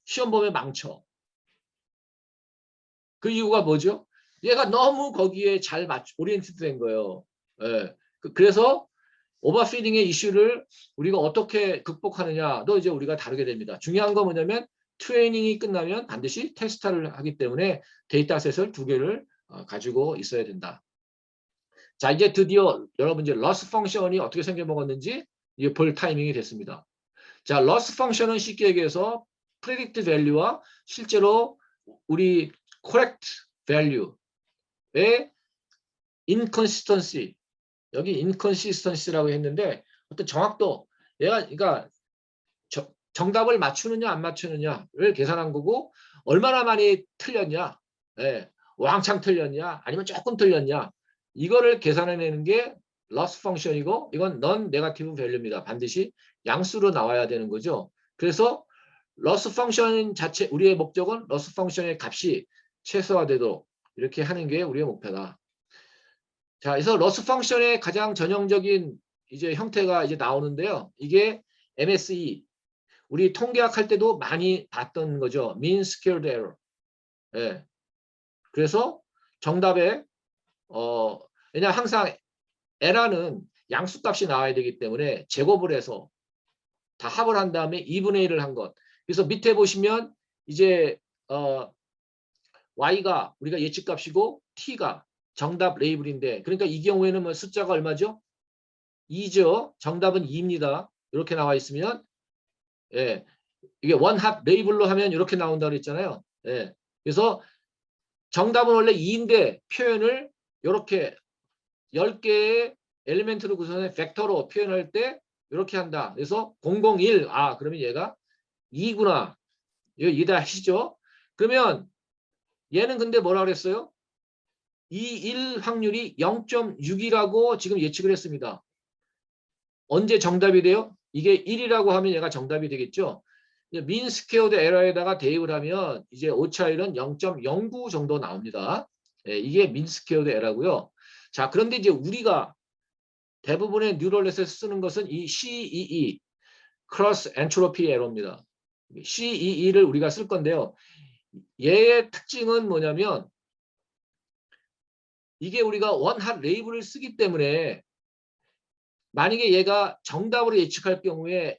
시험 보면 망쳐. 그 이유가 뭐죠? 얘가 너무 거기에 잘 오리엔티드 된 거예요. 예. 그래서 오버피딩의 이슈를 우리가 어떻게 극복하느냐도 이제 우리가 다루게 됩니다. 중요한 건 뭐냐면 트레이닝이 끝나면 반드시 테스트를 하기 때문에 데이터셋을 두 개를 가지고 있어야 된다. 자, 이제 드디어 여러분 이제 loss 펑션이 어떻게 생겨먹었는지 이게 볼 타이밍이 됐습니다. 자, loss 펑션은 쉽게 얘기해서 predict value와 실제로 우리 correct value의 inconsistency, 여기 inconsistency라고 했는데 어떤 정확도, 얘가 그러니까 정답을 맞추느냐 안 맞추느냐를 계산한 거고, 얼마나 많이 틀렸냐, 예, 왕창 틀렸냐 아니면 조금 틀렸냐, 이거를 계산해내는 게 loss 펑션이고, 이건 non 네거티브 밸류입니다. 반드시 양수로 나와야 되는 거죠. 그래서 loss 펑션 자체, 우리의 목적은 loss 펑션의 값이 최소화되도록 이렇게 하는 게 우리의 목표다. 자, 그래서 loss 펑션의 가장 전형적인 이제 형태가 이제 나오는데요. 이게 MSE, 우리 통계학 할 때도 많이 봤던 거죠. mean squared error. 예. 그래서 정답에 왜냐 항상 에러는 양수값이 나와야 되기 때문에 제곱을 해서 다 합을 한 다음에 2분의 1을 한 것. 그래서 밑에 보시면 이제 y가 우리가 예측값이고 t가 정답 레이블인데, 그러니까 이 경우에는 뭐 숫자가 얼마죠? 2죠. 정답은 2입니다. 이렇게 나와 있으면, 예, 이게 원합 레이블로 하면 이렇게 나온다고 그랬잖아요. 예, 그래서 정답은 원래 2인데 표현을 이렇게 10개의 엘리멘트로 구성해 벡터로 표현할 때 이렇게 한다. 그래서 001, 그러면 얘가 2구나. 이거 이해다 하시죠? 그러면 얘는 근데 뭐라 그랬어요? 1 확률이 0.6이라고 지금 예측을 했습니다. 언제 정답이 돼요? 이게 1이라고 하면 얘가 정답이 되겠죠? 민 스퀘어드 에러에다가 대입을 하면 이제 오차율은 0.09 정도 나옵니다. 예, 이게 민 스퀘어드 에러고요. 자, 그런데 이제 우리가 대부분의 뉴럴넷에서 쓰는 것은 이 CEE, 크로스 엔트로피 에러입니다. CEE를 우리가 쓸 건데요. 얘의 특징은 뭐냐면 이게 우리가 원핫 레이블을 쓰기 때문에 만약에 얘가 정답으로 예측할 경우에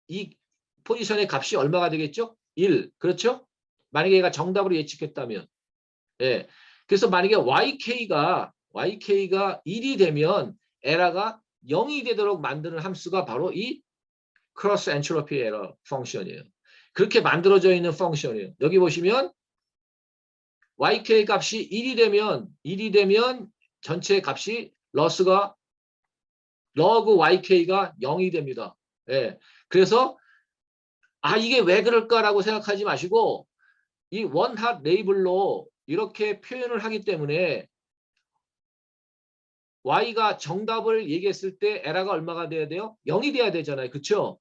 이 포지션의 값이 얼마가 되겠죠? 1. 그렇죠? 만약에 얘가 정답으로 예측했다면. 예. 그래서 만약에 YK가 1이 되면 에러가 0이 되도록 만드는 함수가 바로 이 크로스 엔트로피 에러 펑션이에요. 그렇게 만들어져 있는 펑션이에요. 여기 보시면 YK 값이 1이 되면 전체 값이 러스가 러그 YK가 0이 됩니다. 예. 그래서 이게 왜 그럴까라고 생각하지 마시고 이 원핫 레이블로 이렇게 표현을 하기 때문에 Y가 정답을 얘기했을 때 에러가 얼마가 돼야 돼요? 0이 돼야 되잖아요. 그렇죠?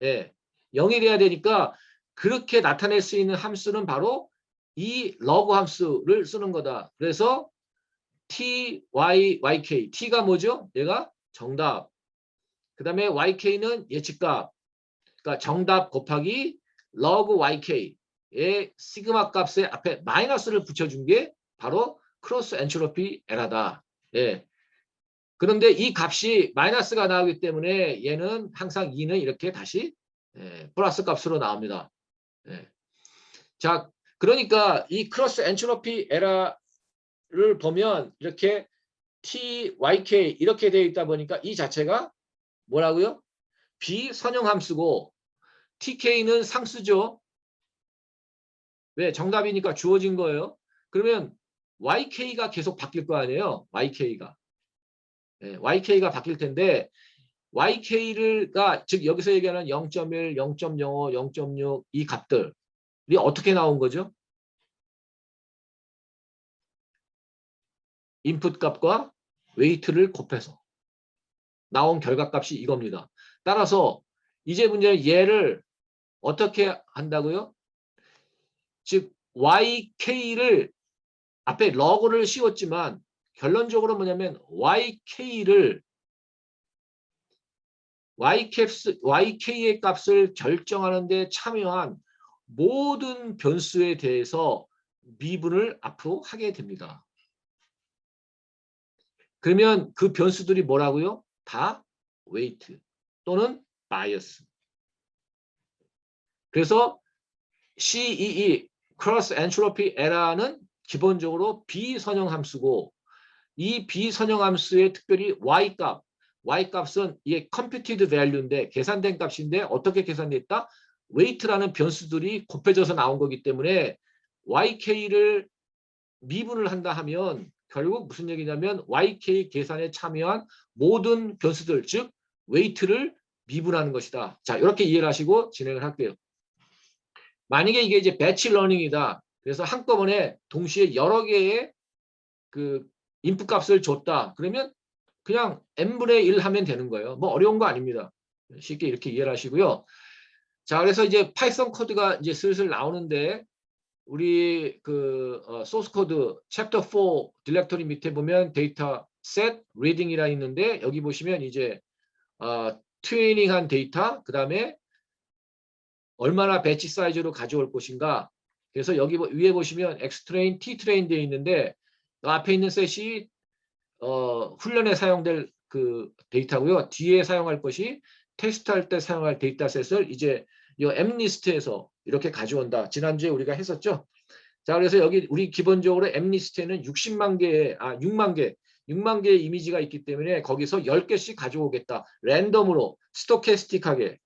예. 0이 돼야 되니까 그렇게 나타낼 수 있는 함수는 바로 이 러그 함수를 쓰는 거다. 그래서 T, Y, YK. T가 뭐죠? 얘가 정답. 그 다음에 YK는 예측값. 그러니까 정답 곱하기 러그 YK의 시그마 값의 앞에 마이너스를 붙여준 게 바로 크로스 엔트로피 에러다. 예. 그런데 이 값이 마이너스가 나오기 때문에 얘는 항상 2는 이렇게 다시 플러스 값으로 나옵니다. 예. 자, 그러니까 이 크로스 엔트로피 에러를 보면 이렇게 T, YK 이렇게 되어 있다 보니까 이 자체가 뭐라고요? 비선형 함수고 TK는 상수죠. 왜? 정답이니까 주어진 거예요. 그러면 YK가 계속 바뀔 거 아니에요? YK가. 예, YK가 바뀔 텐데 YK가 즉 여기서 얘기하는 0.1, 0.05, 0.6 이 값들이 어떻게 나온 거죠? 인풋 값과 웨이트를 곱해서 나온 결과값이 이겁니다. 따라서 이제 문제는 얘를 어떻게 한다고요? 즉 YK를 앞에 러그를 씌웠지만 결론적으로 뭐냐면 YK의 값을 결정하는 데 참여한 모든 변수에 대해서 미분을 앞으로 하게 됩니다. 그러면 그 변수들이 뭐라고요? 다 웨이트 또는 바이어스. 그래서 CEE, 크로스 엔트로피 에러는 기본적으로 비선형 함수고 이 비선형 함수의 특별히 Y값은 이게 computed value인데 계산된 값인데 어떻게 계산됐다? weight라는 변수들이 곱해져서 나온 거기 때문에 YK를 미분을 한다 하면 결국 무슨 얘기냐면 YK 계산에 참여한 모든 변수들 즉 weight를 미분하는 것이다. 자, 이렇게 이해를 하시고 진행을 할게요. 만약에 이게 이제 배치 러닝이다. 그래서 한꺼번에 동시에 여러 개의 그 인풋 값을 줬다. 그러면 그냥 n분의 1 하면 되는 거예요. 뭐 어려운 거 아닙니다. 쉽게 이렇게 이해를 하시고요. 자, 그래서 이제 파이썬 코드가 이제 슬슬 나오는데 우리 그 소스 코드 챕터 4 디렉토리 밑에 보면 데이터 set reading이라 있는데 여기 보시면 이제 트레이닝한 데이터 그다음에 얼마나 배치 사이즈로 가져올 것인가. 그래서 여기 위에 보시면 Xtrain, Ttrain 되어 있는데 앞에 있는 셋이 훈련에 사용될 그 데이터고요. 뒤에 사용할 것이 테스트할 때 사용할 데이터셋을 이제 이 엠리스트에서 이렇게 가져온다. 지난주에 우리가 했었죠. 자, 그래서 여기 우리 기본적으로 엠리스트에는 6만 개의 이미지가 있기 때문에 거기서 10개씩 가져오겠다. 랜덤으로 스토캐스틱하게.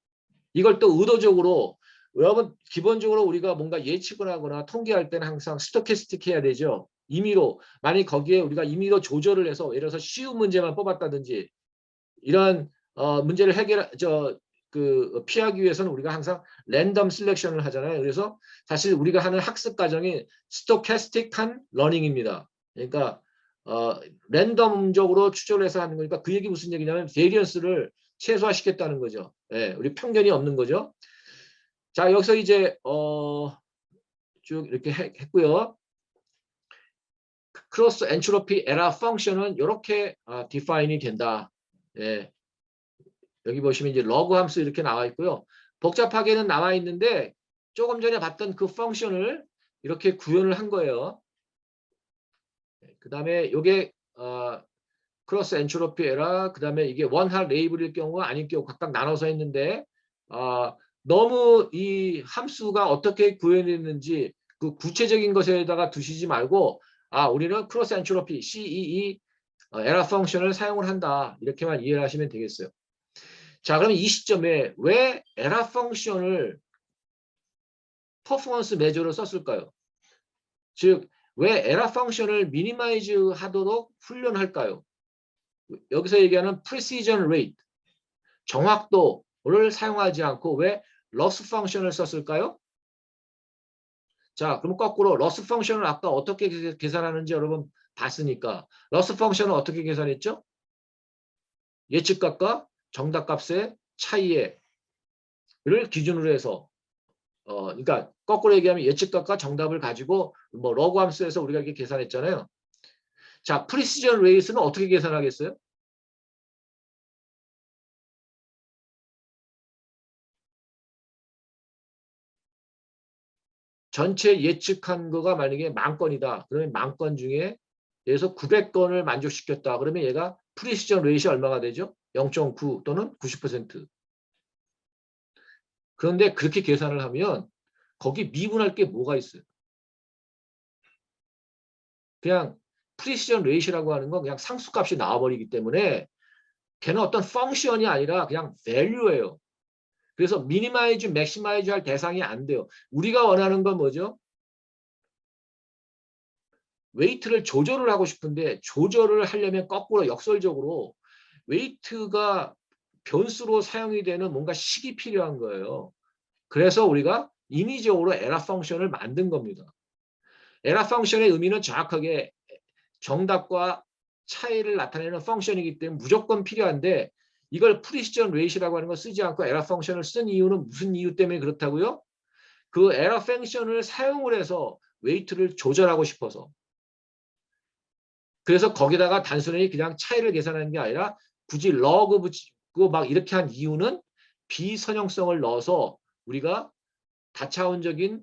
이걸 또 의도적으로 여러분 기본적으로 우리가 뭔가 예측을 하거나 통계할 때는 항상 스토캐스틱 해야 되죠. 임의로 만약 거기에 우리가 임의로 조절을 해서 예를 들어서 쉬운 문제만 뽑았다든지 이런 문제를 피하기 위해서는 우리가 항상 랜덤 셀렉션을 하잖아요. 그래서 사실 우리가 하는 학습 과정이 스토캐스틱한 러닝입니다. 그러니까 랜덤적으로 추적을 해서 하는 거니까 그 얘기 무슨 얘기냐면 베리언스를 최소화시켰다는 거죠. 예, 우리 편견이 없는 거죠. 자, 여기서 이제 쭉 이렇게 했고요. 크로스 엔트로피 에러 펑션은 이렇게 디파인이 된다. 예. 여기 보시면 이제 러그 함수 이렇게 나와 있고요. 복잡하게는 나와 있는데 조금 전에 봤던 그 펑션을 이렇게 구현을 한 거예요. 그 다음에 이게 크로스 엔트로피 에러, 그 다음에 이게 원할 레이블일 경우와 아닐 경우 각각 나눠서 했는데 너무 이 함수가 어떻게 구현했는지 그 구체적인 것에다가 두시지 말고 우리는 크로스 엔트로피 CEE 에러 펑션을 사용을 한다. 이렇게만 이해를 하시면 되겠어요. 자, 그러면 이 시점에 왜 에러 펑션을 퍼포먼스 메저로 썼을까요? 즉, 왜 에러 펑션을 미니마이즈 하도록 훈련할까요? 여기서 얘기하는 precision rate, 정확도를 사용하지 않고 왜 loss 펑션을 썼을까요? 자, 그럼 거꾸로 loss 펑션을 아까 어떻게 계산하는지 여러분 봤으니까 loss 펑션은 어떻게 계산했죠? 예측값과 정답값의 차이를 기준으로 해서 그러니까 거꾸로 얘기하면 예측값과 정답을 가지고 뭐 러그 함수에서 우리가 이렇게 계산했잖아요. 자, 프리시전 레이스는 어떻게 계산하겠어요? 전체 예측한 거가 만약에 10,000건이다. 그러면 10,000건 중에 예서 900건을 만족시켰다. 그러면 얘가 프리시전 레이시 얼마가 되죠? 0.9 또는 90%. 그런데 그렇게 계산을 하면 거기 미분할 게 뭐가 있어요? 그냥 프리시전 레이시라고 하는 건 그냥 상수값이 나와버리기 때문에 걔는 어떤 펑션이 아니라 그냥 밸류예요. 그래서 미니마이즈, 맥시마이즈 할 대상이 안 돼요. 우리가 원하는 건 뭐죠? 웨이트를 조절을 하고 싶은데 조절을 하려면 거꾸로 역설적으로 웨이트가 변수로 사용이 되는 뭔가 식이 필요한 거예요. 그래서 우리가 인위적으로 에러 펑션을 만든 겁니다. 에러 펑션의 의미는 정확하게 정답과 차이를 나타내는 펑션이기 때문에 무조건 필요한데 이걸 프리시전 레이시라고 하는 걸 쓰지 않고 에러 펑션을 쓴 이유는 무슨 이유 때문에 그렇다고요? 그 에러 펑션을 사용을 해서 웨이트를 조절하고 싶어서. 그래서 거기다가 단순히 그냥 차이를 계산하는 게 아니라 굳이 러그 붙이고 막 이렇게 한 이유는 비선형성을 넣어서 우리가 다차원적인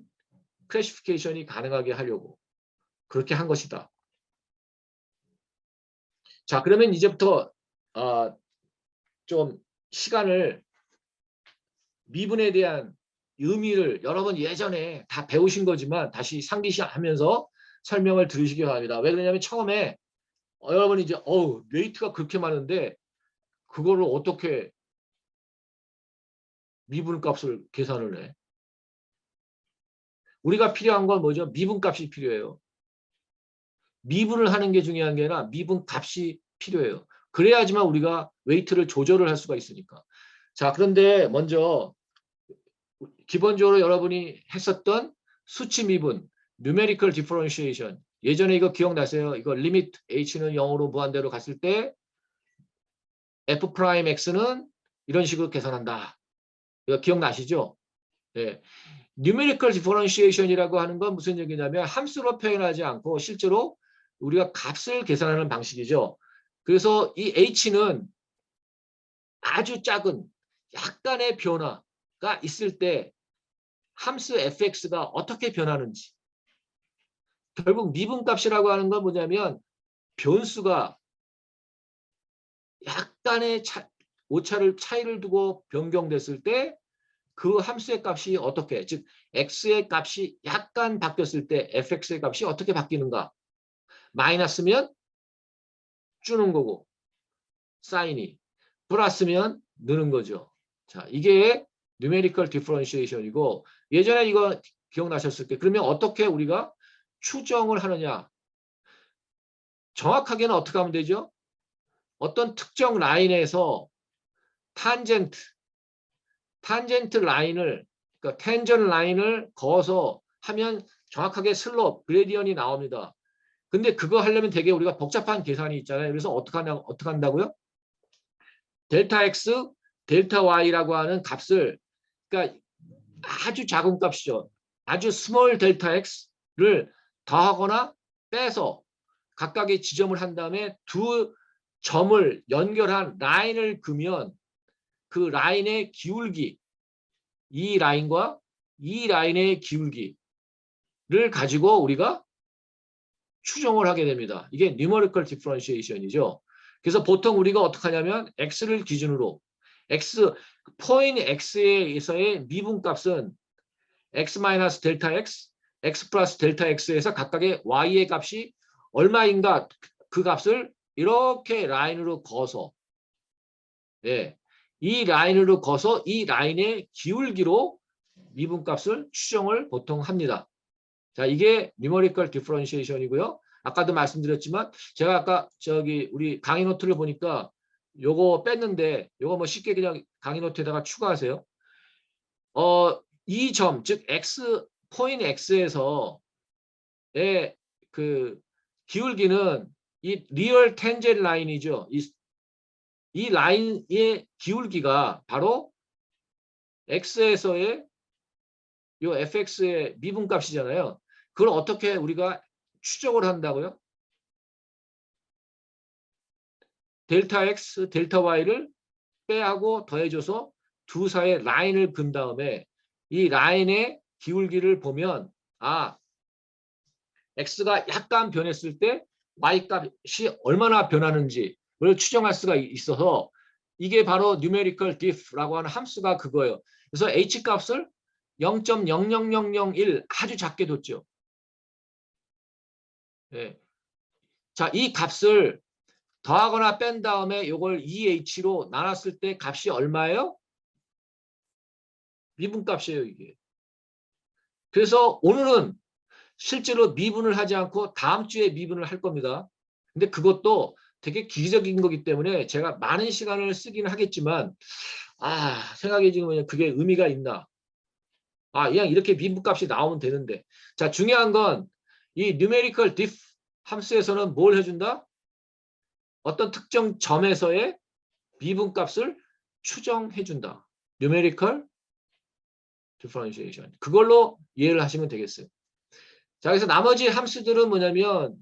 클래시피케이션이 가능하게 하려고 그렇게 한 것이다. 자, 그러면 이제부터 좀 시간을 미분에 대한 의미를 여러분 예전에 다 배우신 거지만 다시 상기하면서 설명을 들으시기 바랍니다. 왜 그러냐면 처음에 여러분이 이제 웨이트가 그렇게 많은데 그거를 어떻게 미분값을 계산을 해? 우리가 필요한 건 뭐죠? 미분값이 필요해요. 미분을 하는 게 중요한 게 아니라 미분값이 필요해요. 그래야지만 우리가 웨이트를 조절을 할 수가 있으니까. 자, 그런데 먼저 기본적으로 여러분이 했었던 수치 미분, numerical differentiation. 예전에 이거 기억나세요? 이거 limit h는 0으로 무한대로 갔을 때 f'x는 이런 식으로 계산한다. 이거 기억나시죠? 네. numerical differentiation이라고 하는 건 무슨 얘기냐면 함수로 표현하지 않고 실제로 우리가 값을 계산하는 방식이죠. 그래서 이 h는 아주 작은 약간의 변화가 있을 때 함수 fx가 어떻게 변하는지. 결국 미분값이라고 하는 건 뭐냐면 변수가 약간의 오차를 차이를 두고 변경됐을 때 그 함수의 값이 어떻게, 즉 x의 값이 약간 바뀌었을 때 fx의 값이 어떻게 바뀌는가? 마이너스면 주는 거고 사인이 플러스면 느는 거죠. 자, 이게 numerical differentiation이고 예전에 이거 기억나셨을 때 그러면 어떻게 우리가 추정을 하느냐? 정확하게는 어떻게 하면 되죠? 어떤 특정 라인에서 탄젠트 라인을 그러니까 텐전 라인을 그어서 하면 정확하게 슬롭, 그레디언이 나옵니다. 근데 그거 하려면 되게 우리가 복잡한 계산이 있잖아요. 그래서 어떻게 한다고요? 델타 x, 델타 y라고 하는 값을 그러니까 아주 작은 값이죠. 아주 스몰 델타 x를 더하거나 빼서 각각의 지점을 한 다음에 두 점을 연결한 라인을 그으면 그 라인의 기울기, 이 라인과 이 라인의 기울기를 가지고 우리가 추정을 하게 됩니다. 이게 numerical differentiation이죠. 그래서 보통 우리가 어떻게 하냐면 x를 기준으로 포인트 x에서의 미분값은 x 마이너스 델타 x, x 플러스 델타 x에서 각각의 y의 값이 얼마인가 그 값을 이렇게 라인으로 그어서 이 라인으로 그어서 이 라인의 기울기로 미분값을 추정을 보통 합니다. 자, 이게 numerical differentiation이고요. 아까도 말씀드렸지만 제가 아까 저기 우리 강의 노트를 보니까 요거 뺐는데 요거 뭐 쉽게 그냥 강의 노트에다가 추가하세요. 이 점, 즉 x 포인트 x에서의 그 기울기는 이 리얼 텐젠 라인이죠. 이 라인의 기울기가 바로 x에서의 요 fx의 미분값이잖아요. 그걸 어떻게 우리가 추적을 한다고요? 델타 x, 델타 y를 빼하고 더해줘서 두 사이의 라인을 근 다음에 이 라인의 기울기를 보면 x가 약간 변했을 때 y 값이 얼마나 변하는지를 추정할 수가 있어서 이게 바로 numerical diff라고 하는 함수가 그거예요. 그래서 h 값을 0.00001 아주 작게 뒀죠. 네. 자, 이 값을 더하거나 뺀 다음에 이걸 2h로 나눴을 때 값이 얼마예요? 미분값이에요, 이게. 그래서 오늘은 실제로 미분을 하지 않고 다음 주에 미분을 할 겁니다. 근데 그것도 되게 기기적인 거기 때문에 제가 많은 시간을 쓰기는 하겠지만 생각해 지금 그게 의미가 있나? 그냥 이렇게 미분값이 나오면 되는데. 자, 중요한 건 이 numerical diff 함수에서는 뭘 해준다? 어떤 특정 점에서의 미분값을 추정해준다. numerical differentiation. 그걸로 이해를 하시면 되겠어요. 자, 그래서 나머지 함수들은 뭐냐면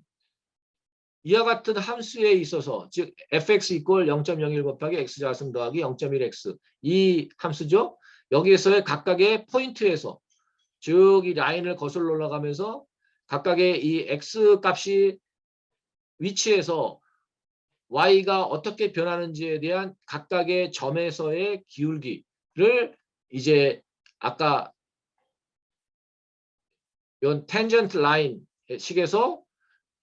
이와 같은 함수에 있어서 즉 fx 이퀄 0.01 곱하기 x 자승 더하기 0.1x 이 함수죠. 여기에서의 각각의 포인트에서 즉 이 라인을 거슬러 올라가면서 각각의 이 x 값이 위치에서 y가 어떻게 변하는지에 대한 각각의 점에서의 기울기를 이제 아까 이 텐전트 라인 식에서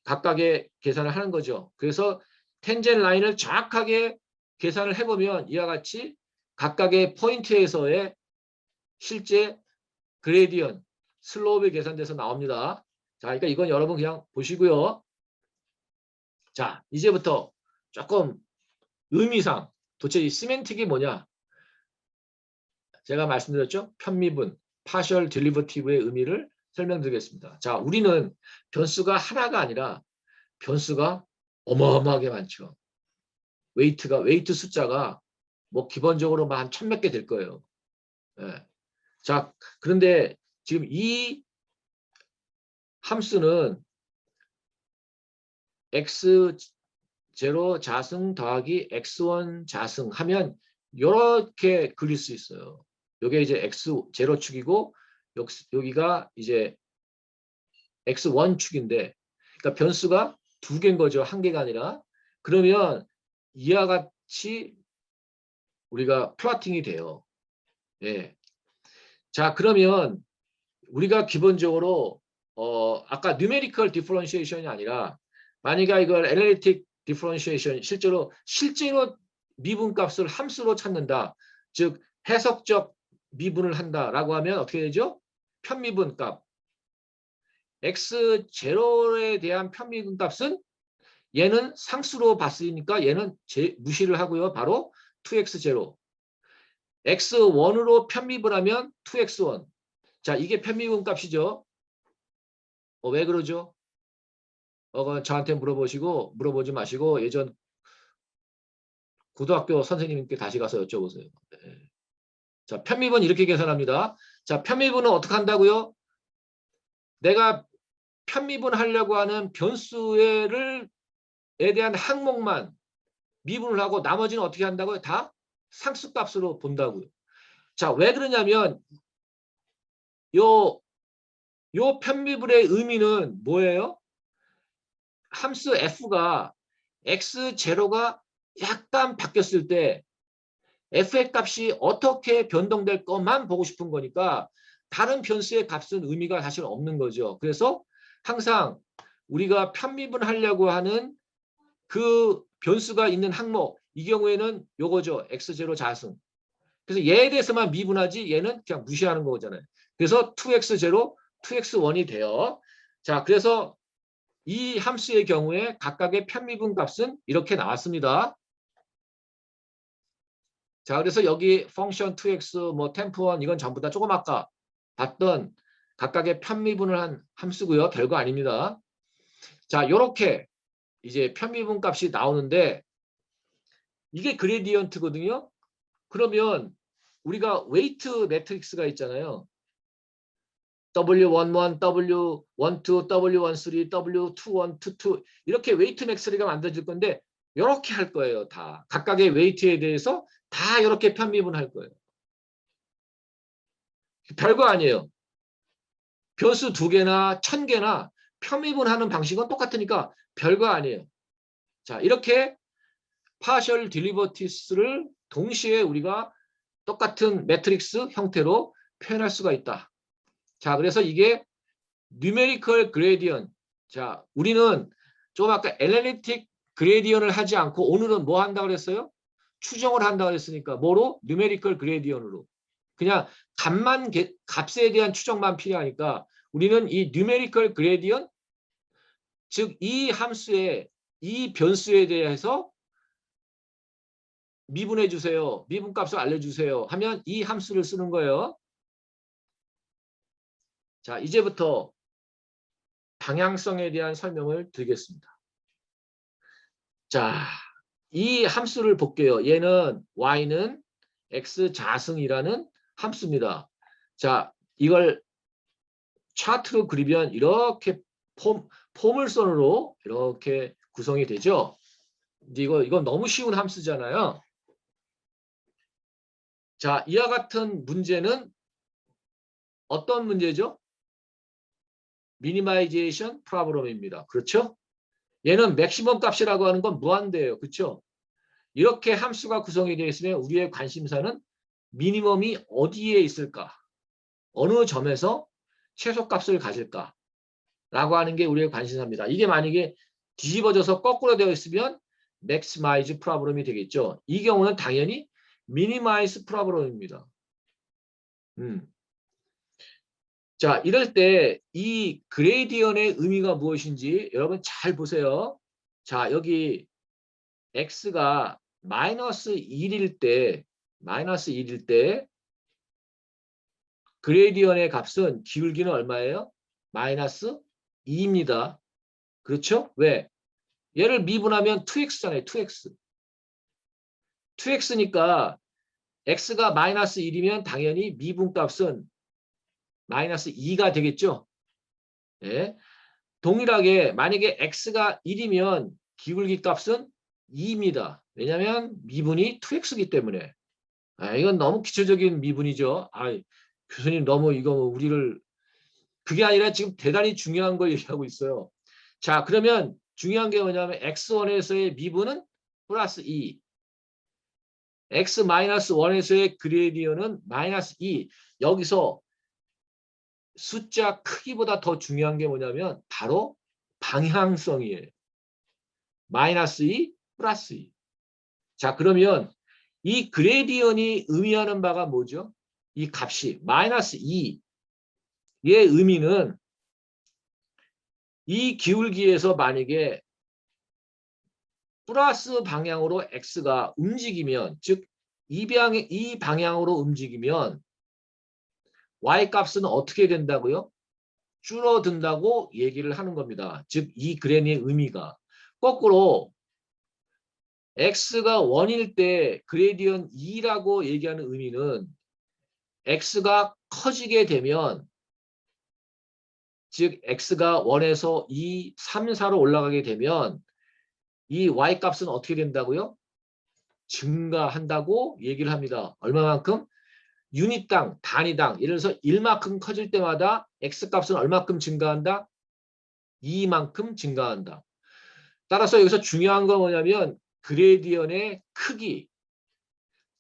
각각의 계산을 하는 거죠. 그래서 텐젠 라인을 정확하게 계산을 해보면 이와 같이 각각의 포인트에서의 실제 그레디언, 슬로우가 계산돼서 나옵니다. 자, 그러니까 이건 여러분 그냥 보시고요. 자, 이제부터 조금 의미상 도대체 이 시멘틱이 뭐냐? 제가 말씀드렸죠? 편미분, partial derivative의 의미를 설명드리겠습니다. 자, 우리는 변수가 하나가 아니라 변수가 어마어마하게 많죠. 웨이트 숫자가 뭐 기본적으로 한 1000몇 개 될 거예요. 예. 자, 그런데 지금 이 함수는 x0 자승 더하기 x1 자승 하면 이렇게 그릴 수 있어요. 이게 이제 x0 축이고 여기가 이제 x1 축인데 그러니까 변수가 두 개인 거죠. 한 개가 아니라. 그러면 이와 같이 우리가 플러팅이 돼요. 예. 자, 그러면 우리가 기본적으로 아까 numerical differentiation이 아니라 만약에 이걸 analytic differentiation 실제로 미분값을 함수로 찾는다. 즉 해석적 미분을 한다라고 하면 어떻게 되죠? 편미분값. x0에 대한 편미분값은 얘는 상수로 봤으니까 얘는 무시를 하고요. 바로 2x0. x1으로 편미분하면 2x1. 자, 이게 편미분 값이죠. 왜 그러죠? 저한테 물어보지 마시고 예전 고등학교 선생님께 다시 가서 여쭤보세요. 네. 자, 편미분 이렇게 계산합니다. 자, 편미분은 어떻게 한다고요? 내가 편미분 하려고 하는 변수에 대한 항목만 미분을 하고 나머지는 어떻게 한다고요? 다 상수값으로 본다고요. 자, 왜 그러냐면 요 편미분의 의미는 뭐예요? 함수 f가 x0가 약간 바뀌었을 때 f의 값이 어떻게 변동될 것만 보고 싶은 거니까 다른 변수의 값은 의미가 사실 없는 거죠. 그래서 항상 우리가 편미분하려고 하는 그 변수가 있는 항목, 이 경우에는 요거죠. x0 자승. 그래서 얘에 대해서만 미분하지 얘는 그냥 무시하는 거잖아요. 그래서 2x0, 2x1이 돼요. 자, 그래서 이 함수의 경우에 각각의 편미분 값은 이렇게 나왔습니다. 자, 그래서 여기 펑션 2x, 뭐 temp1 이건 전부 다 조금 아까 봤던 각각의 편미분을 한 함수고요. 별거 아닙니다. 자, 요렇게 이제 편미분 값이 나오는데 이게 그레디언트거든요. 그러면 우리가 웨이트 매트릭스가 있잖아요. W11, W12, W13, W21, 22 이렇게 웨이트 매트릭스가 만들어질 건데 이렇게 할 거예요. 다 각각의 웨이트에 대해서 다 이렇게 편미분할 거예요. 별거 아니에요. 변수 2개나 1000개나 편미분하는 방식은 똑같으니까 별거 아니에요. 자, 이렇게 파셜 딜리버티스를 동시에 우리가 똑같은 매트릭스 형태로 표현할 수가 있다. 자, 그래서 이게 numerical gradient. 자, 우리는 좀 아까 analytic gradient을 하지 않고 오늘은 뭐 한다고 그랬어요? 추정을 한다고 그랬으니까 뭐로? numerical gradient으로. 그냥 값에 대한 추정만 필요하니까 우리는 이 numerical gradient, 즉 이 함수의 이 변수에 대해서 미분해 주세요. 미분값을 알려주세요. 하면 이 함수를 쓰는 거예요. 자, 이제부터 방향성에 대한 설명을 드리겠습니다. 자, 이 함수를 볼게요. 얘는 y는 x 자승이라는 함수입니다. 자, 이걸 차트로 그리면 이렇게 포물선으로 이렇게 구성이 되죠. 근데 이건 너무 쉬운 함수잖아요. 자, 이와 같은 문제는 어떤 문제죠? 미니마이제이션 프로블럼입니다. 그렇죠? 얘는 맥시멈 값이라고 하는 건 무한대예요. 그렇죠? 이렇게 함수가 구성이 되어 있으면 우리의 관심사는 미니멈이 어디에 있을까? 어느 점에서 최소값을 가질까? 라고 하는 게 우리의 관심사입니다. 이게 만약에 뒤집어져서 거꾸로 되어 있으면 maximize 프로블럼이 되겠죠. 이 경우는 당연히 minimize 프로블럼입니다. 자, 이럴 때 이 그레디언의 의미가 무엇인지 여러분 잘 보세요. 자, 여기 x가 마이너스 1일 때 그레디언의 값은 기울기는 얼마예요? 마이너스 2입니다. 그렇죠? 왜? 얘를 미분하면 2x잖아요. 2x. 2x니까 x가 마이너스 1이면 당연히 미분값은 마이너스 2가 되겠죠? 예. 동일하게 만약에 x가 1이면 기울기 값은 2입니다. 왜냐하면 미분이 2x이기 때문에. 이건 너무 기초적인 미분이죠. 교수님 너무 이거 우리를 그게 아니라 지금 대단히 중요한 걸 얘기하고 있어요. 자, 그러면 중요한 게 뭐냐면 x1에서의 미분은 플러스 2. x-1에서의 그레디언은 마이너스 2. 여기서 숫자 크기보다 더 중요한 게 뭐냐면 바로 방향성이에요. 마이너스 2, 플러스 2. 자, 그러면 이 그레디언이 의미하는 바가 뭐죠? 이 값이 마이너스 2의 의미는 이 기울기에서 만약에 플러스 방향으로 x가 움직이면, 즉 이 방향으로 움직이면 y 값은 어떻게 된다고요? 줄어든다고 얘기를 하는 겁니다. 즉 이 그래프의 의미가 거꾸로 x가 1일 때 그레디언 2라고 얘기하는 의미는 x가 커지게 되면, 즉 x가 1에서 2, 3, 4로 올라가게 되면 이 y 값은 어떻게 된다고요? 증가한다고 얘기를 합니다. 얼마만큼? 유닛당, 단위당, 예를 들어서 1만큼 커질 때마다 x 값은 얼마큼 증가한다? 2만큼 증가한다. 따라서 여기서 중요한 건 뭐냐면 그레디언의 크기,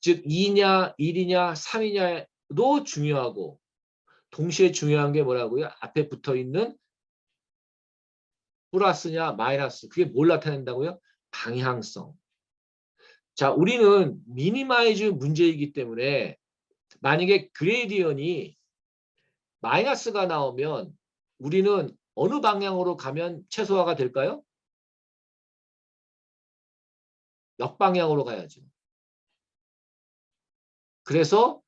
즉 2냐, 1이냐, 3이냐도 중요하고, 동시에 중요한 게 뭐라고요? 앞에 붙어 있는 플러스냐, 마이너스. 그게 뭘 나타낸다고요? 방향성. 자, 우리는 미니마이즈 문제이기 때문에 만약에 그레디언이 마이너스가 나오면 우리는 어느 방향으로 가면 최소화가 될까요? 역방향으로 가야죠. 그래서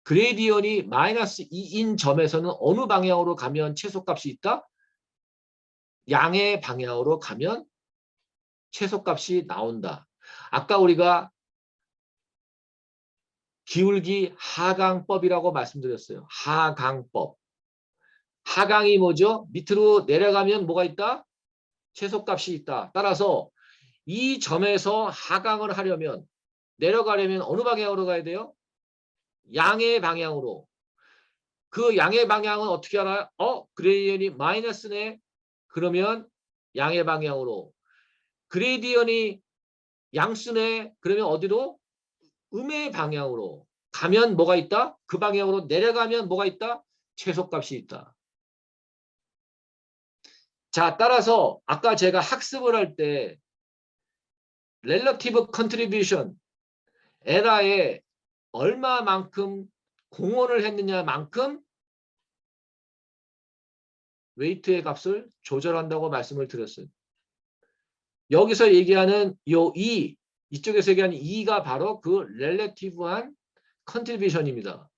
그레디언이 마이너스 2인 점에서는 어느 방향으로 가면 최소값이 있다? 양의 방향으로 가면 최소값이 나온다. 아까 우리가 기울기 하강법이라고 말씀드렸어요. 하강법. 하강이 뭐죠? 밑으로 내려가면 뭐가 있다? 최소값이 있다. 따라서 이 점에서 하강을 하려면, 내려가려면 어느 방향으로 가야 돼요? 양의 방향으로. 그 양의 방향은 어떻게 알아요? 그레디언이 마이너스네. 그러면 양의 방향으로. 그레디언이 양수네. 그러면 어디로? 음의 방향으로. 가면 뭐가 있다? 그 방향으로 내려가면 뭐가 있다? 최소값이 있다. 자, 따라서 아까 제가 학습을 할 때 relative contribution, 에라에 얼마만큼 공헌을 했느냐만큼 웨이트의 값을 조절한다고 말씀을 드렸어요. 여기서 얘기하는 요 이쪽에서 얘기하는 2가 바로 그 relative한 contribution입니다.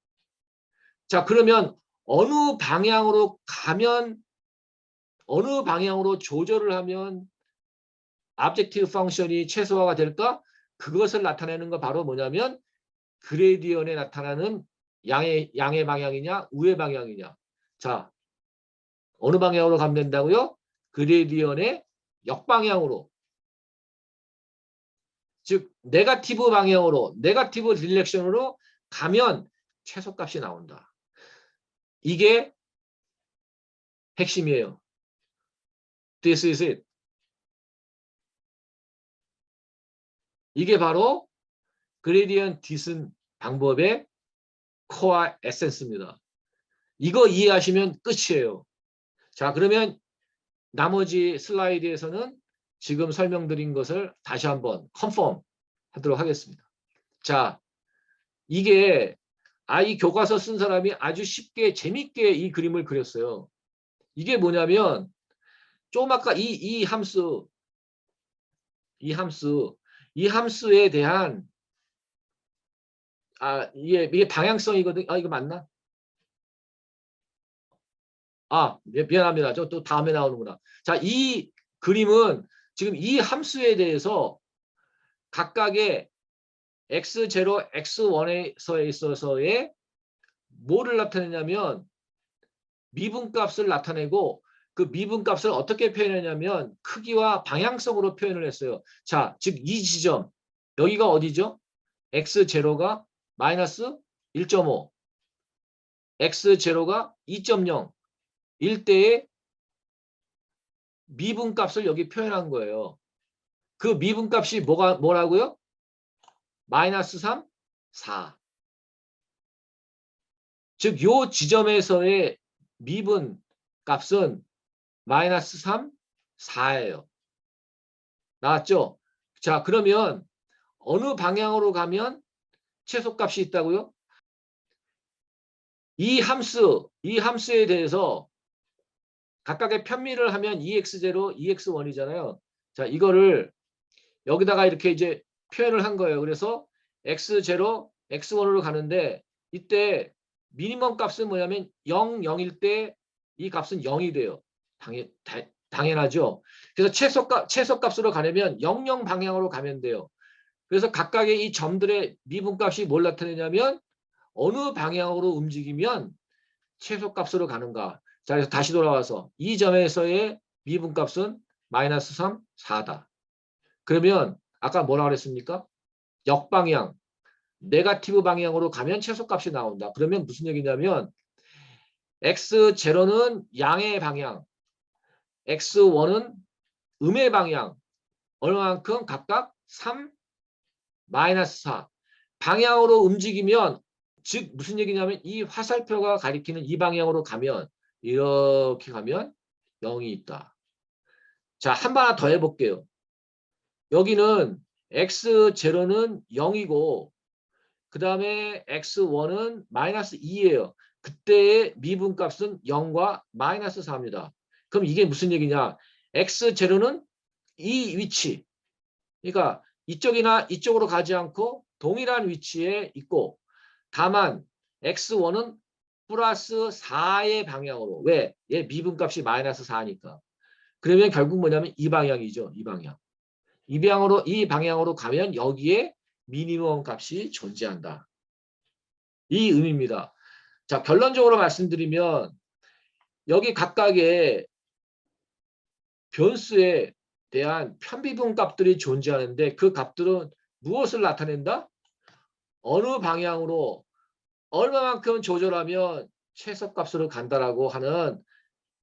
자, 그러면 어느 방향으로 가면, 어느 방향으로 조절을 하면 objective function이 최소화가 될까? 그것을 나타내는 거 바로 뭐냐면 그레디언에 나타나는 양의 방향이냐, 우의 방향이냐. 자, 어느 방향으로 가면 된다고요? 그레디언의 역방향으로. 즉 네거티브 방향으로, 네거티브 딜렉션으로 가면 최소값이 나온다. 이게 핵심이에요. This is it. 이게 바로 그레디언트 디슨 방법의 코어 에센스입니다. 이거 이해하시면 끝이에요. 자, 그러면 나머지 슬라이드에서는 지금 설명드린 것을 다시 한번 컨펌 하도록 하겠습니다. 자, 이게 이 교과서 쓴 사람이 아주 쉽게 재밌게 이 그림을 그렸어요. 이게 뭐냐면 좀 아까 이 함수에 대한 이게 방향성이거든. 이거 맞나? 미안합니다. 저 또 다음에 나오는구나. 자, 이 그림은 지금 이 함수에 대해서 각각의 x0, x1에서 있어서의 뭐를 나타내냐면 미분값을 나타내고, 그 미분값을 어떻게 표현하냐면 크기와 방향성으로 표현을 했어요. 자, 즉 이 지점, 여기가 어디죠? x0가 마이너스 1.5, x0가 2.0, 1대의 미분값을 여기 표현한 거예요. 그 미분값이 뭐라고요? 마이너스 3, 4. 즉, 요 지점에서의 미분 값은 마이너스 3, 4예요. 나왔죠? 자, 그러면 어느 방향으로 가면 최소값이 있다고요? 이 함수에 대해서 각각의 편미를 하면 2x0, 2x1이잖아요. 자, 이거를 여기다가 이렇게 이제 표현을 한 거예요. 그래서 x0, x1으로 가는데 이때 미니멈 값은 뭐냐면 0, 0일 때 이 값은 0이 돼요. 당연하죠. 그래서 최소값으로 가려면 0, 0 방향으로 가면 돼요. 그래서 각각의 이 점들의 미분값이 뭘 나타내냐면 어느 방향으로 움직이면 최소값으로 가는가. 자, 그래서 다시 돌아와서 이 점에서의 미분값은 마이너스 3, 4다. 그러면 아까 뭐라 그랬습니까? 역방향, 네거티브 방향으로 가면 최소값이 나온다. 그러면 무슨 얘기냐면 x0는 양의 방향, x1은 음의 방향, 얼마만큼 각각 3, 마이너스 4. 방향으로 움직이면 즉 무슨 얘기냐면 이 화살표가 가리키는 이 방향으로 가면 이렇게 가면 0이 있다. 자, 한 번 더 해볼게요. 여기는 x0는 0이고 그 다음에 x1은 마이너스 2예요. 그때의 미분값은 0과 마이너스 4입니다. 그럼 이게 무슨 얘기냐? x0는 이 위치. 그러니까 이쪽이나 이쪽으로 가지 않고 동일한 위치에 있고 다만 x1은 플러스 4의 방향으로. 왜? 얘 미분값이 마이너스 4니까. 그러면 결국 뭐냐면 이 방향이죠. 이 방향. 이 방향으로 가면 여기에 미니멈 값이 존재한다. 이 의미입니다. 자, 결론적으로 말씀드리면 여기 각각의 변수에 대한 편비분 값들이 존재하는데 그 값들은 무엇을 나타낸다? 어느 방향으로 얼마만큼 조절하면 최소값으로 간다라고 하는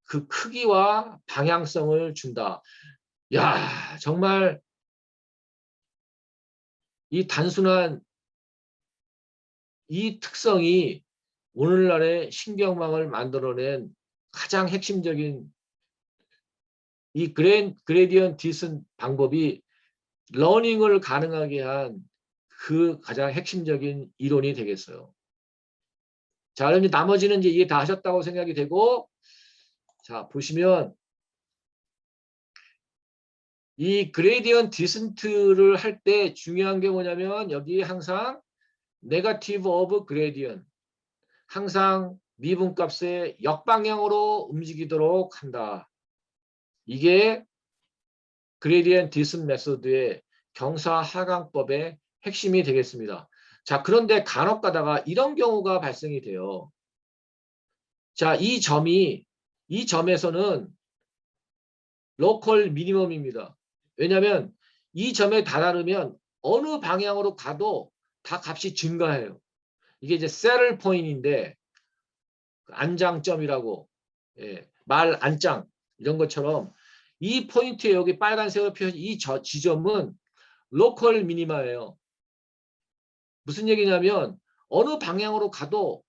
그 크기와 방향성을 준다. 야, 정말 이 단순한 이 특성이 오늘날의 신경망을 만들어낸 가장 핵심적인 이 그레디언트 디슨 방법이 러닝을 가능하게 한 그 가장 핵심적인 이론이 되겠어요. 자, 그럼 나머지는 이제 이해 다 하셨다고 생각이 되고, 자, 보시면 이 그레디언트 디센트를 할 때 중요한 게 뭐냐면 여기 항상 네거티브 오브 그레디언트, 항상 미분값의 역방향으로 움직이도록 한다. 이게 그레디언트 디슨 메소드의 경사하강법의 핵심이 되겠습니다. 자, 그런데 간혹 가다가 이런 경우가 발생이 돼요. 자, 이 점에서는 로컬 미니멈입니다. 왜냐하면 이 점에 달하면 어느 방향으로 가도 다 값이 증가해요. 이게 이제 세럴 포인트인데 안장점이라고, 예, 말 안장 이런 것처럼 이 포인트에 여기 빨간색으로 표현 이 지점은 로컬 미니마예요. 무슨 얘기냐면 어느 방향으로 가도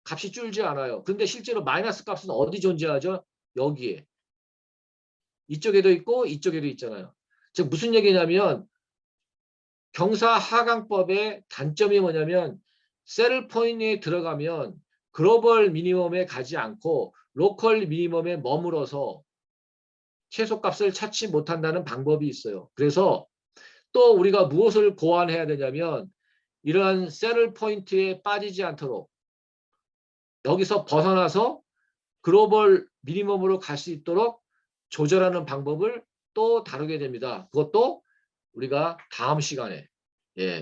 값이 줄지 않아요. 근데 실제로 마이너스 값은 어디 존재하죠? 여기에. 이쪽에도 있고 이쪽에도 있잖아요. 즉 무슨 얘기냐면 경사하강법의 단점이 뭐냐면 셀 포인트에 들어가면 글로벌 미니멈에 가지 않고 로컬 미니멈에 머물어서 최소값을 찾지 못한다는 방법이 있어요. 그래서 또 우리가 무엇을 고안해야 되냐면 이러한 셀 포인트에 빠지지 않도록 여기서 벗어나서 글로벌 미니멈으로 갈 수 있도록 조절하는 방법을 또 다루게 됩니다. 그것도 우리가 다음 시간에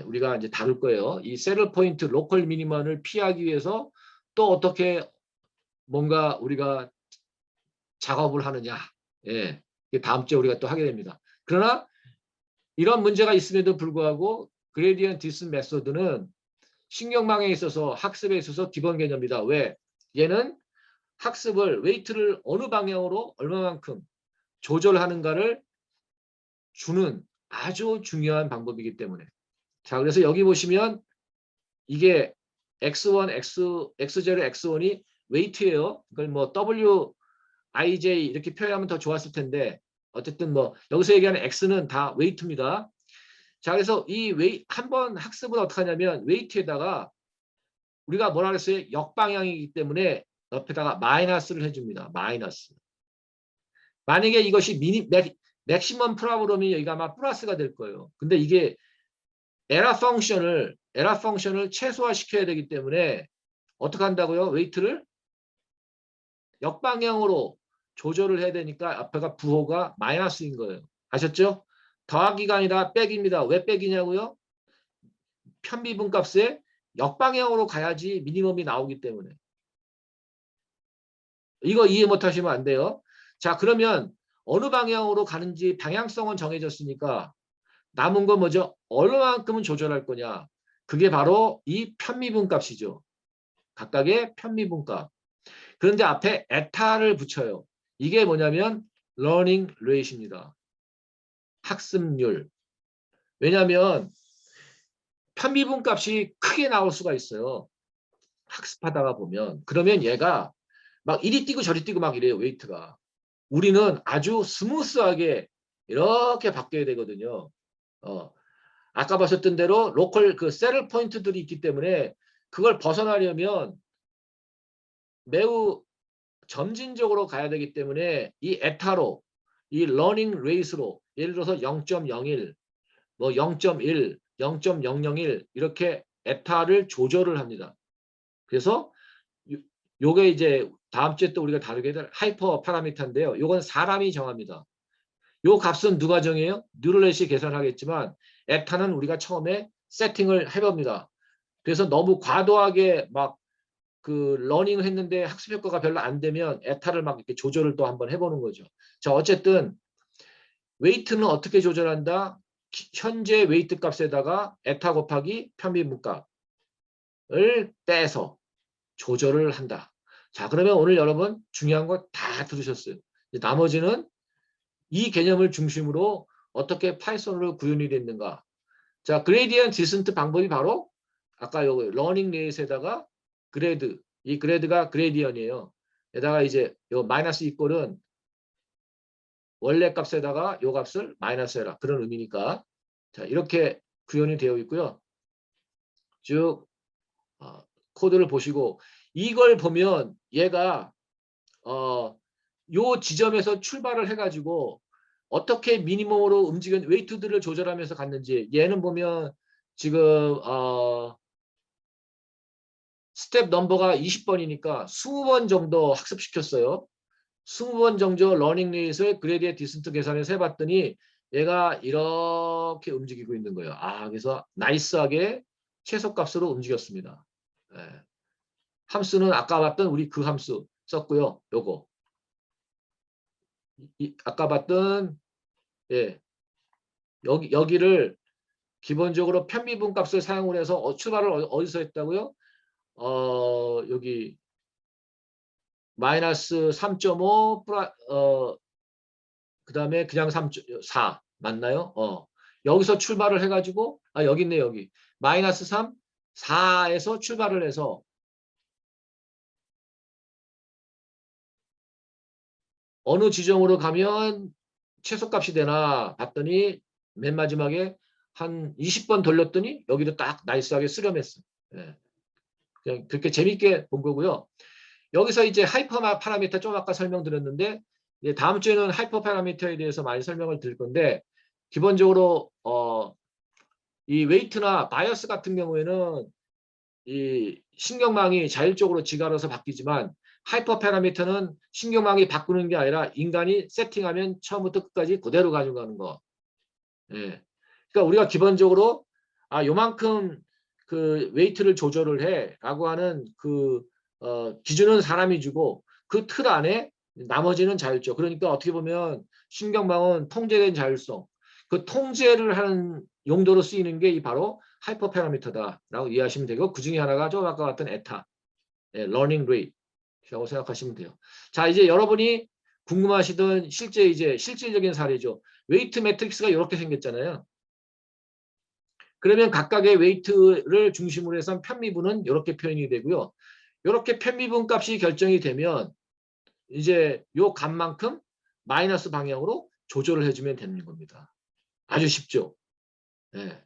우리가 이제 다룰 거예요. 이 세럴 포인트 로컬 미니멈을 피하기 위해서 또 어떻게 뭔가 우리가 작업을 하느냐. 다음 주에 우리가 또 하게 됩니다. 그러나 이런 문제가 있음에도 불구하고 그레디언트 디슨 메소드는 신경망에 있어서 학습에 있어서 기본 개념이다. 왜? 얘는 학습을 웨이트를 어느 방향으로 얼마만큼 조절하는가를 주는 아주 중요한 방법이기 때문에. 자, 그래서 여기 보시면 이게 x1, x0, x1이 웨이트예요. 그걸 뭐 wij 이렇게 표현하면 더 좋았을 텐데 어쨌든 뭐 여기서 얘기하는 x는 다 웨이트입니다. 자, 그래서 이 한번 학습을 어떻게 하냐면 웨이트에다가 우리가 뭐라 그랬어요? 역방향이기 때문에 옆에다가 마이너스를 해줍니다. 마이너스. 만약에 이것이 맥시멈 프로그램이 여기가 아마 플러스가 될 거예요. 근데 이게 에러 펑션을 최소화시켜야 되기 때문에 어떻게 한다고요? 웨이트를 역방향으로 조절을 해야 되니까 앞에가 부호가 마이너스인 거예요. 아셨죠? 더하기가 아니라 빼기입니다. 왜 빼기냐고요? 편미분값에 역방향으로 가야지 미니멈이 나오기 때문에. 이거 이해 못하시면 안 돼요. 자, 그러면 어느 방향으로 가는지 방향성은 정해졌으니까 남은 건 뭐죠? 얼마만큼은 조절할 거냐. 그게 바로 이 편미분값이죠. 각각의 편미분값. 그런데 앞에 에타를 붙여요. 이게 뭐냐면 learning rate입니다. 학습률. 왜냐하면 편미분값이 크게 나올 수가 있어요. 학습하다가 보면. 그러면 얘가 막 이리 뛰고 저리 뛰고 막 이래요. 웨이트가. 우리는 아주 스무스하게 이렇게 바뀌어야 되거든요. 아까 봤었던 대로 로컬 그 셋tle 포인트들이 있기 때문에 그걸 벗어나려면 매우 점진적으로 가야 되기 때문에 이 에타로 이 러닝 레이스로 예를 들어서 0.01, 뭐 0.1, 0.001 이렇게 에타를 조절을 합니다. 그래서 요게 이제 다음 주에 또 우리가 다루게 될 하이퍼 파라미터인데요. 요건 사람이 정합니다. 요 값은 누가 정해요? 뉴럴넷이 계산하겠지만 에타는 우리가 처음에 세팅을 해봅니다. 그래서 너무 과도하게 막 그 러닝을 했는데 학습 효과가 별로 안 되면 에타를 막 이렇게 조절을 또 한번 해보는 거죠. 자, 어쨌든 웨이트는 어떻게 조절한다? 현재 웨이트 값에다가 에타 곱하기 편미분값을 빼서 조절을 한다. 자, 그러면 오늘 여러분 중요한 거 다 들으셨어요. 나머지는 이 개념을 중심으로 어떻게 파이썬으로 구현이 됐는가. 자, 그레디언 디센트 방법이 바로 아까 여기 러닝 레이스에다가 그레드, 이 그레드가 그레디언이에요. 에다가 이제 요 마이너스 이꼴은 원래 값에다가 요 값을 마이너스 해라. 그런 의미니까. 자, 이렇게 구현이 되어 있고요. 쭉 코드를 보시고 이걸 보면 얘가 요 지점에서 출발을 해가지고 어떻게 미니멈으로 움직인 웨이트들을 조절하면서 갔는지 얘는 보면 지금 스텝 넘버가 20번이니까 20번 정도 학습시켰어요. 20번 정도 러닝 레이스의 그레디의 디센트 계산해서 해봤더니 얘가 이렇게 움직이고 있는 거예요. 그래서 나이스하게 최소값으로 움직였습니다. 예. 함수는 아까 봤던 우리 그 함수 썼고요. 요거 아까 봤던 여기를 기본적으로 편미분 값을 사용을 해서 출발을 어디서 했다고요? 여기 마이너스 3.5 그 다음에 그냥 3.4 맞나요? 여기서 출발을 해가지고 여기 있네 여기 마이너스 3, 4에서 출발을 해서 어느 지점으로 가면 최소값이 되나 봤더니 맨 마지막에 한 20번 돌렸더니 여기도 딱 나이스하게 쓰렴했어. 예. 그냥 그렇게 재밌게 본 거고요. 여기서 이제 하이퍼 파라미터 좀 아까 설명드렸는데 다음 주에는 하이퍼 파라미터에 대해서 많이 설명을 드릴 건데 기본적으로 이 웨이트나 바이어스 같은 경우에는 이 신경망이 자율적으로 지가 알아서 바뀌지만 하이퍼 파라미터는 신경망이 바꾸는 게 아니라 인간이 세팅하면 처음부터 끝까지 그대로 가져가는 거. 예. 그러니까 우리가 기본적으로 요만큼 그 웨이트를 조절을 해라고 하는 그 기준은 사람이 주고 그 틀 안에 나머지는 자율적. 그러니까 어떻게 보면 신경망은 통제된 자율성. 그 통제를 하는 용도로 쓰이는 게 바로 하이퍼 파라미터다라고 이해하시면 되고 그 중에 하나가 좀 아까 봤던 에타, learning rate라고 생각하시면 돼요. 자, 이제 여러분이 궁금하시던 실제 이제 실질적인 사례죠. 웨이트 매트릭스가 이렇게 생겼잖아요. 그러면 각각의 웨이트를 중심으로 해서 편미분은 이렇게 표현이 되고요. 이렇게 편미분 값이 결정이 되면 이제 요 값만큼 마이너스 방향으로 조절을 해주면 되는 겁니다. 아주 쉽죠. 네.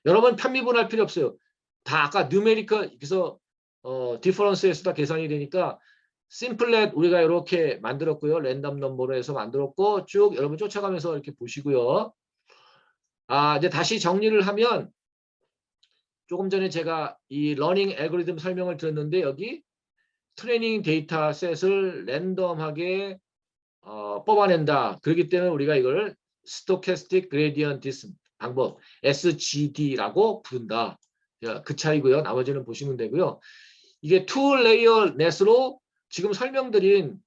여러분 편미분할 필요 없어요. 다 아까 뉴메리컬 그래서 디퍼런스에서 다 계산이 되니까 심플렛 우리가 이렇게 만들었고요. 랜덤 넘버로 해서 만들었고 쭉 여러분 쫓아가면서 이렇게 보시고요. 이제 다시 정리를 하면 조금 전에 제가 이 러닝 알고리즘 설명을 드렸는데 여기 트레이닝 데이터 셋을 랜덤하게 뽑아낸다. 그렇기 때문에 우리가 이걸 스토캐스틱 그레디언트 방법 SGD라고 부른다. 그 차이고요. 나머지는 보시면 되고요. 이게 투 레이어 넷으로 지금 설명드린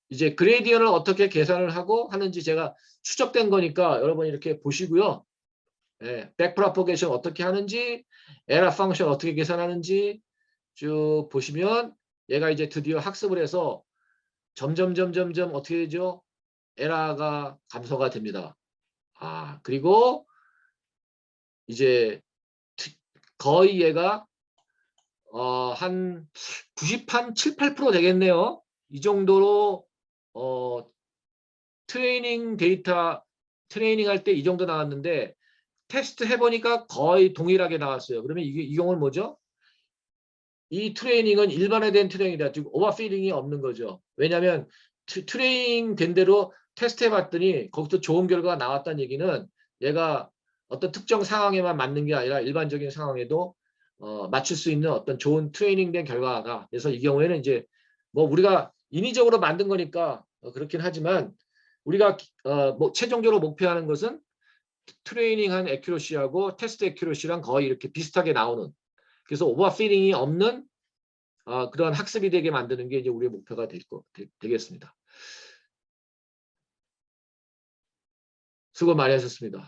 이제 그레디언을 어떻게 계산을 하고 하는지 제가 추적된 거니까 여러분 이렇게 보시고요. 백프로포게이션 어떻게 하는지, 에라 펑션 어떻게 계산하는지 쭉 보시면 얘가 이제 드디어 학습을 해서 점점 어떻게 되죠? 에라가 감소가 됩니다. 그리고 이제 거의 얘가 한 7, 8% 되겠네요. 이 정도로 트레이닝 데이터 트레이닝 할 때 이 정도 나왔는데 테스트 해보니까 거의 동일하게 나왔어요. 그러면 이 경우는 뭐죠? 이 트레이닝은 일반화된 트레이닝이다. 지금 오버피딩이 없는 거죠. 왜냐하면 트레이닝 된 대로 테스트 해봤더니 거기서 좋은 결과가 나왔다는 얘기는 얘가 어떤 특정 상황에만 맞는 게 아니라 일반적인 상황에도 맞출 수 있는 어떤 좋은 트레이닝 된 결과가. 그래서 이 경우에는 이제 뭐 우리가 인위적으로 만든 거니까 그렇긴 하지만 우리가 뭐 최종적으로 목표하는 것은 트레이닝한 애큐러시하고 테스트 애큐러시랑 거의 이렇게 비슷하게 나오는, 그래서 오버피딩이 없는 그런 학습이 되게 만드는 게 이제 우리의 목표가 되겠습니다. 수고 많이 하셨습니다.